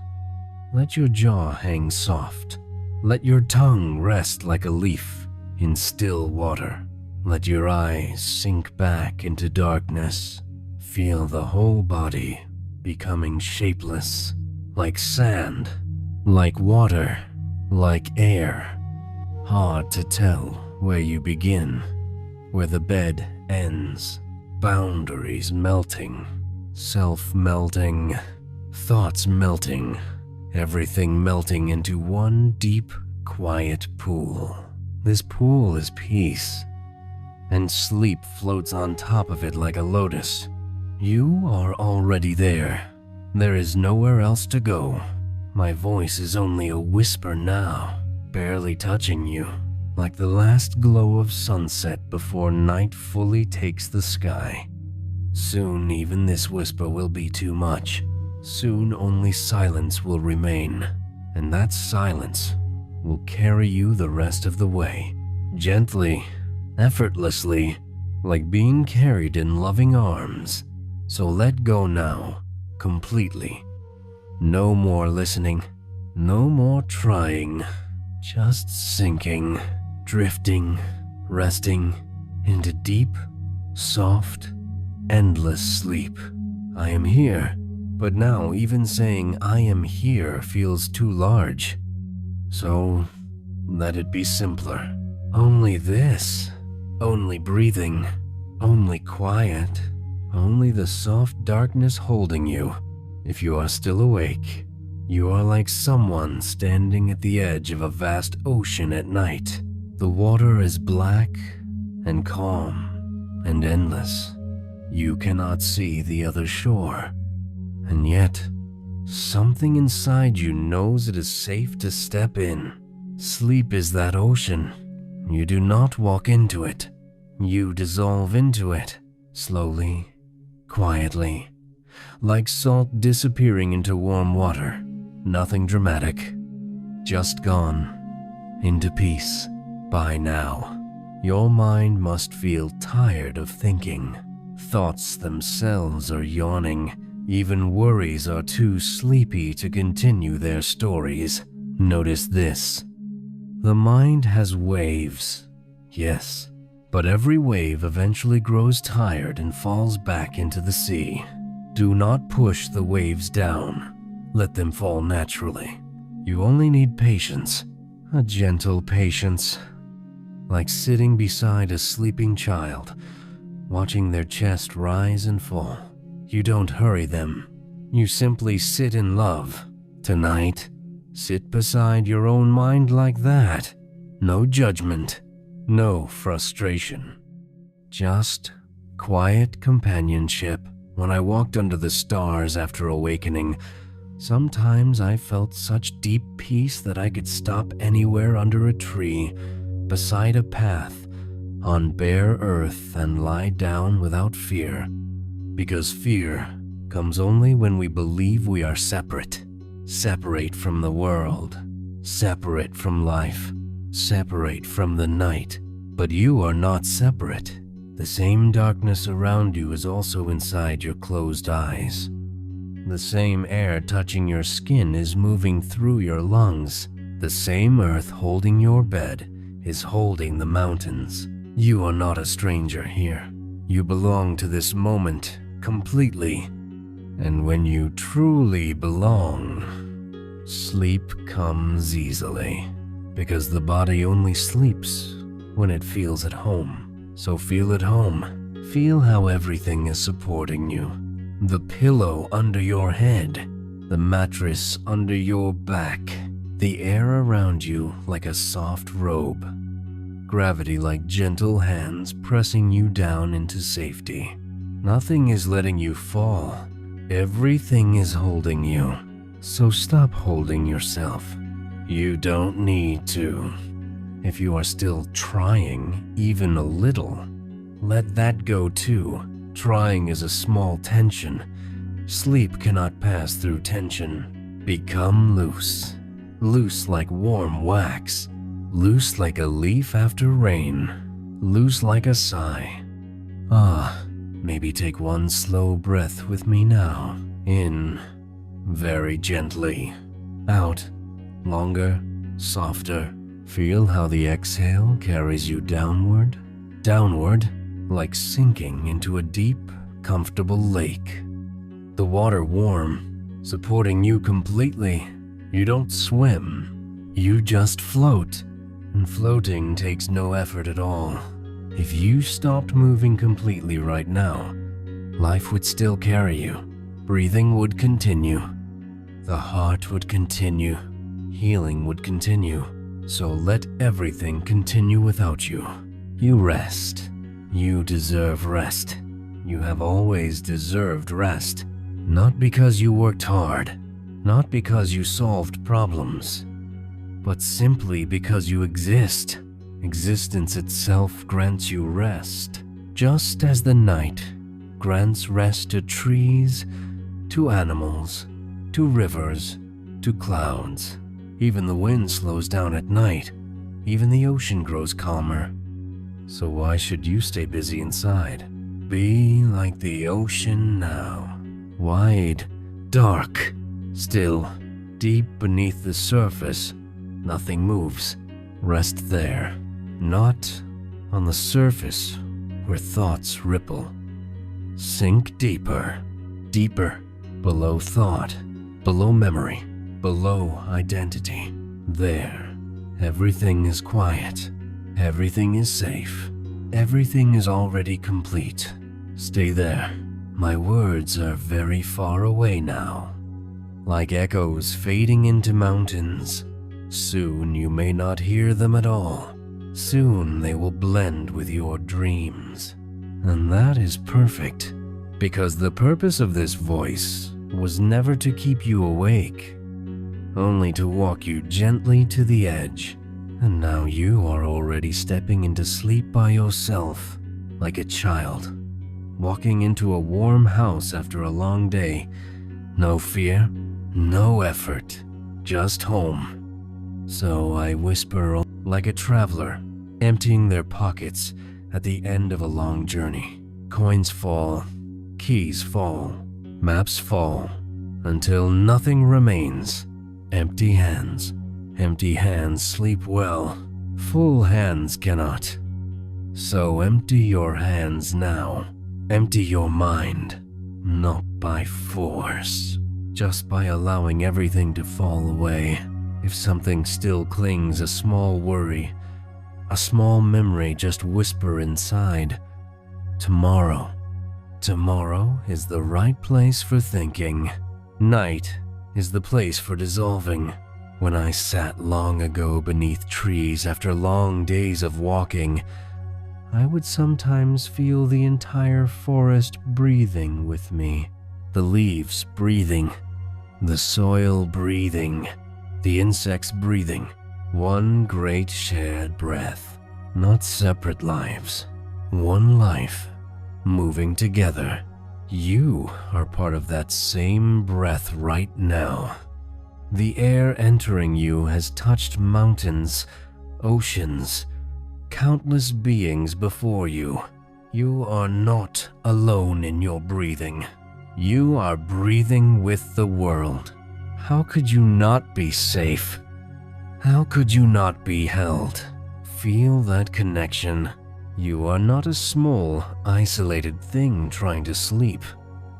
Let your jaw hang soft. Let your tongue rest like a leaf in still water. Let your eyes sink back into darkness. Feel the whole body becoming shapeless, like sand, like water, like air. Hard to tell where you begin, where the bed ends. Boundaries melting, self-melting, thoughts melting, everything melting into one deep, quiet pool. This pool is peace, and sleep floats on top of it like a lotus. You are already there. There is nowhere else to go. My voice is only a whisper now, barely touching you, like the last glow of sunset before night fully takes the sky. Soon even this whisper will be too much. Soon only silence will remain, and that silence will carry you the rest of the way, gently, effortlessly, like being carried in loving arms. So let go now, completely. No more listening, no more trying, just sinking, drifting, resting into deep, soft, endless sleep. I am here, but now even saying I am here feels too large. So let it be simpler. Only this, only breathing, only quiet, only the soft darkness holding you. If you are still awake, you are like someone standing at the edge of a vast ocean at night. The water is black and calm and endless. You cannot see the other shore, and yet something inside you knows it is safe to step in. Sleep is that ocean. You do not walk into it. You dissolve into it, slowly, quietly, like salt disappearing into warm water. Nothing dramatic, just gone into peace. By now, your mind must feel tired of thinking. Thoughts themselves are yawning. Even worries are too sleepy to continue their stories. Notice this. The mind has waves, yes, but every wave eventually grows tired and falls back into the sea. Do not push the waves down. Let them fall naturally. You only need patience, a gentle patience, like sitting beside a sleeping child, watching their chest rise and fall. You don't hurry them. You simply sit in love. Tonight, sit beside your own mind like that. No judgment, no frustration. Just quiet companionship. When I walked under the stars after awakening, sometimes I felt such deep peace that I could stop anywhere under a tree, beside a path, on bare earth and lie down without fear. Because fear comes only when we believe we are separate. Separate from the world, separate from life, separate from the night. But you are not separate. The same darkness around you is also inside your closed eyes. The same air touching your skin is moving through your lungs. The same earth holding your bed is holding the mountains. You are not a stranger here. You belong to this moment completely. And when you truly belong, sleep comes easily. Because the body only sleeps when it feels at home. So feel at home. Feel how everything is supporting you. The pillow under your head, the mattress under your back, the air around you like a soft robe, gravity like gentle hands pressing you down into safety. Nothing is letting you fall. Everything is holding you. So stop holding yourself. You don't need to. If you are still trying, even a little, let that go too. Trying is a small tension. Sleep cannot pass through tension. Become loose. Loose like warm wax. Loose like a leaf after rain. Loose like a sigh. Maybe take one slow breath with me now. In, very gently. Out, longer, softer. Feel how the exhale carries you downward. Downward, like sinking into a deep, comfortable lake. The water warm, supporting you completely. You don't swim, you just float. And floating takes no effort at all. If you stopped moving completely right now, life would still carry you. Breathing would continue. The heart would continue. Healing would continue. So let everything continue without you. You rest. You deserve rest. You have always deserved rest. Not because you worked hard, not because you solved problems, but simply because you exist. Existence itself grants you rest, just as the night grants rest to trees, to animals, to rivers, to clouds. Even the wind slows down at night. Even the ocean grows calmer. So why should you stay busy inside? Be like the ocean now. Wide, dark, still, deep beneath the surface. Nothing moves. Rest there. Not on the surface where thoughts ripple. Sink deeper, deeper, below thought, below memory, below identity. There, everything is quiet. Everything is safe. Everything is already complete. Stay there. My words are very far away now, like echoes fading into mountains. Soon you may not hear them at all. Soon they will blend with your dreams. And that is perfect, because the purpose of this voice was never to keep you awake, only to walk you gently to the edge. And now you are already stepping into sleep by yourself, like a child, walking into a warm house after a long day. No fear, no effort, just home. So I whisper like a traveler, emptying their pockets at the end of a long journey. Coins fall, keys fall, maps fall, until nothing remains. Empty hands. Empty hands sleep well. Full hands cannot. So empty your hands now. Empty your mind. Not by force, just by allowing everything to fall away. If something still clings, a small worry, a small memory just whisper inside, tomorrow. Tomorrow is the right place for thinking. Night is the place for dissolving. When I sat long ago beneath trees after long days of walking, I would sometimes feel the entire forest breathing with me. The leaves breathing, the soil breathing, the insects breathing. One great shared breath, not separate lives. One life, moving together. You are part of that same breath right now. The air entering you has touched mountains, oceans, countless beings before you. You are not alone in your breathing. You are breathing with the world. How could you not be safe? How could you not be held? Feel that connection. You are not a small, isolated thing trying to sleep.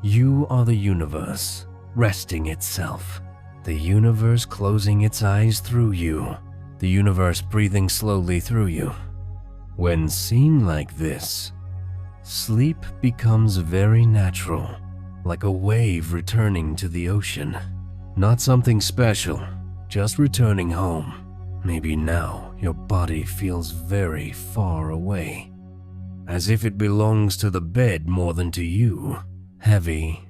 You are the universe, resting itself. The universe closing its eyes through you. The universe breathing slowly through you. When seen like this, sleep becomes very natural, like a wave returning to the ocean. Not something special, just returning home. Maybe now your body feels very far away, as if it belongs to the bed more than to you. Heavy,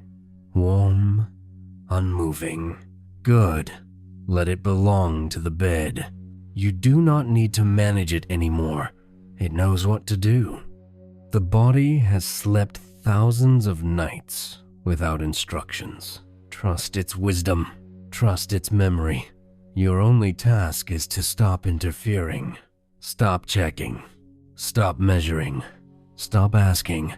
warm, unmoving. Good. Let it belong to the bed. You do not need to manage it anymore. It knows what to do. The body has slept thousands of nights without instructions. Trust its wisdom. Trust its memory. Your only task is to stop interfering. Stop checking. Stop measuring. Stop asking,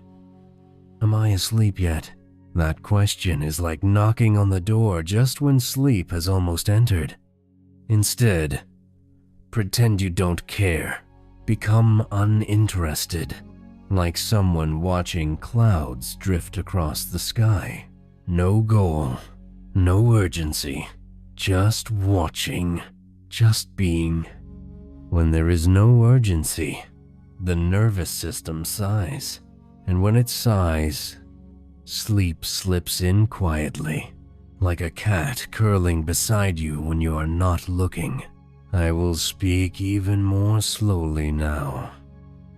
"Am I asleep yet?" That question is like knocking on the door just when sleep has almost entered. Instead, pretend you don't care. Become uninterested, like someone watching clouds drift across the sky. No goal, no urgency, just watching, just being. When there is no urgency, the nervous system sighs, and when it sighs, sleep slips in quietly, like a cat curling beside you when you are not looking. I will speak even more slowly now,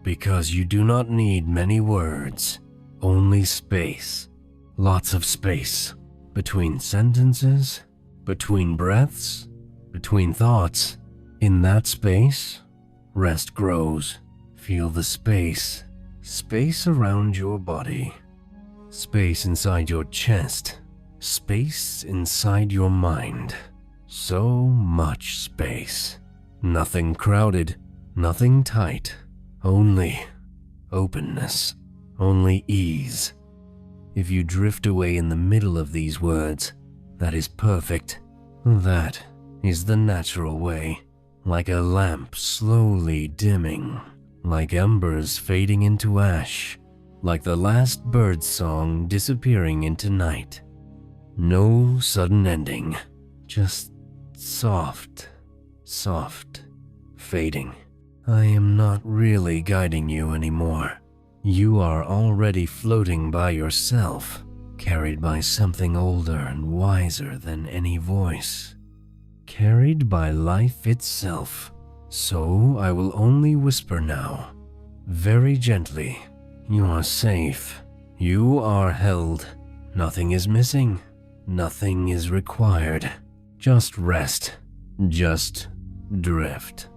because you do not need many words, only space, lots of space, between sentences, between breaths, between thoughts. In that space, rest grows. Feel the space, space around your body, space inside your chest, space inside your mind. So much space. Nothing crowded, nothing tight, only openness, only ease. If you drift away in the middle of these words, that is perfect. That is the natural way, like a lamp slowly dimming, like embers fading into ash, like the last bird's song disappearing into night. No sudden ending, just soft, soft, fading. I am not really guiding you anymore. You are already floating by yourself, carried by something older and wiser than any voice, carried by life itself. So I will only whisper now, very gently. You are safe. You are held. Nothing is missing. Nothing is required. Just rest. Just drift.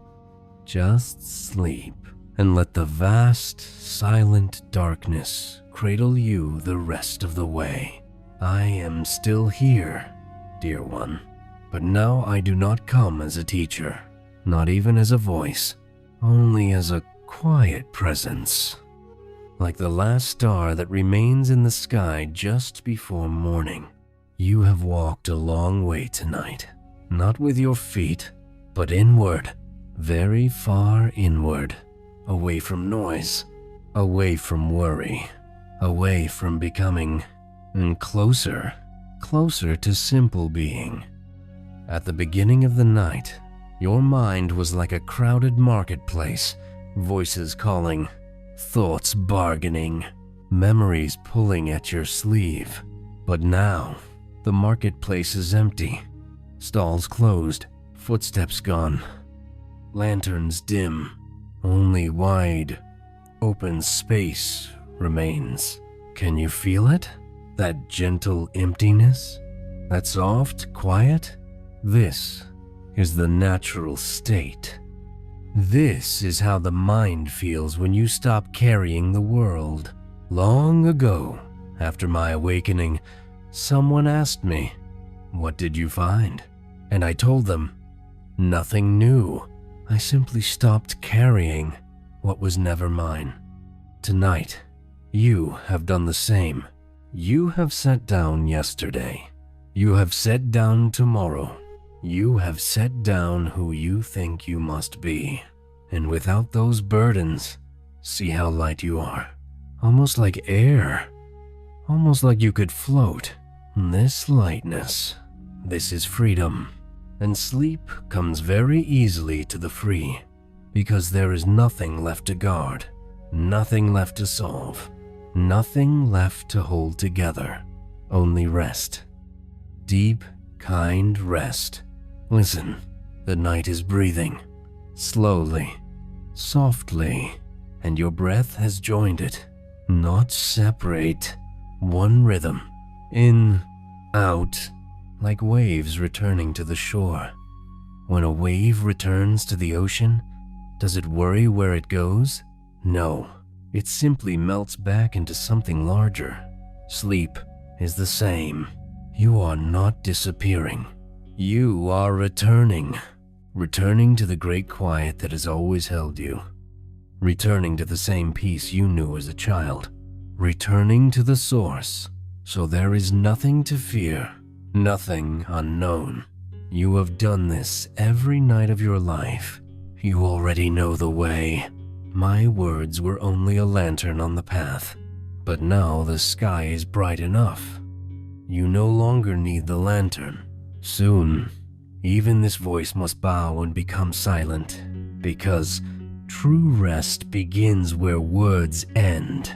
Just sleep. And let the vast, silent darkness cradle you the rest of the way. I am still here, dear one. But now I do not come as a teacher, not even as a voice, only as a quiet presence. Like the last star that remains in the sky just before morning. You have walked a long way tonight, not with your feet, but inward, very far inward, away from noise, away from worry, away from becoming, and closer, closer to simple being. At the beginning of the night, your mind was like a crowded marketplace, voices calling, thoughts bargaining, memories pulling at your sleeve. But now, the marketplace is empty, stalls closed, footsteps gone, lanterns dim, only wide, open space remains. Can you feel it? That gentle emptiness? That soft quiet? This is the natural state. This is how the mind feels when you stop carrying the world. Long ago, after my awakening, someone asked me, "What did you find?" And I told them, "Nothing new. I simply stopped carrying what was never mine." Tonight, you have done the same. You have set down yesterday. You have set down tomorrow. You have set down who you think you must be. And without those burdens, see how light you are. Almost like air. Almost like you could float. This lightness, this is freedom. And sleep comes very easily to the free, because there is nothing left to guard, nothing left to solve, nothing left to hold together, only rest. Deep, kind rest. Listen, the night is breathing, slowly, softly, and your breath has joined it. Not separate, one rhythm, in, out, like waves returning to the shore. When a wave returns to the ocean, does it worry where it goes? No, it simply melts back into something larger. Sleep is the same. You are not disappearing. You are returning. Returning to the great quiet that has always held you. Returning to the same peace you knew as a child. Returning to the source. So there is nothing to fear, nothing unknown. You have done this every night of your life. You already know the way. My words were only a lantern on the path, but now the sky is bright enough. You no longer need the lantern. Soon, even this voice must bow and become silent, because true rest begins where words end.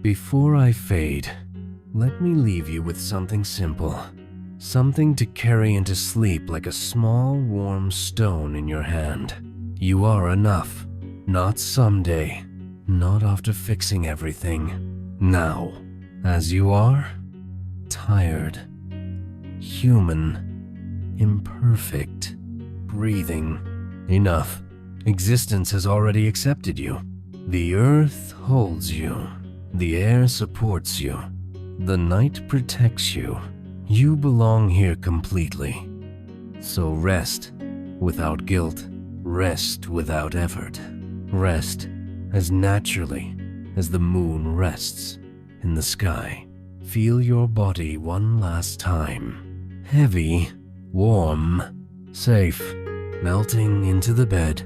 Before I fade, let me leave you with something simple, something to carry into sleep like a small, warm stone in your hand. You are enough, not someday, not after fixing everything. Now, as you are, tired, human, imperfect, breathing. Enough. Existence has already accepted you. The earth holds you. The air supports you. The night protects you. You belong here completely. So rest without guilt. Rest without effort. Rest as naturally as the moon rests in the sky. Feel your body one last time. Heavy, warm, safe, melting into the bed.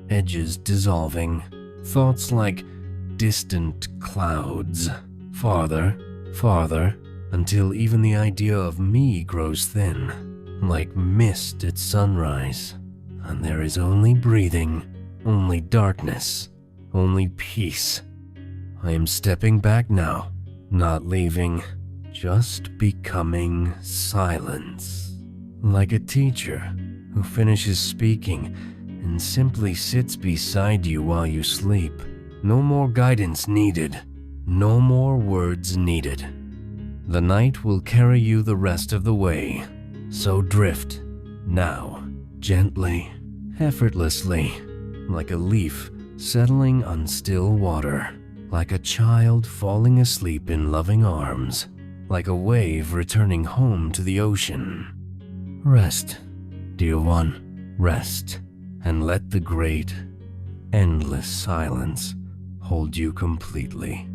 Edges dissolving. Thoughts like distant clouds. Farther, farther, until even the idea of me grows thin, like mist at sunrise. And there is only breathing, only darkness, only peace. I am stepping back now, not leaving, just becoming silence. Like a teacher who finishes speaking and simply sits beside you while you sleep. No more guidance needed, no more words needed. The night will carry you the rest of the way, so drift now, gently, effortlessly, like a leaf settling on still water, like a child falling asleep in loving arms, like a wave returning home to the ocean. Rest, dear one, rest, and let the great, endless silence hold you completely.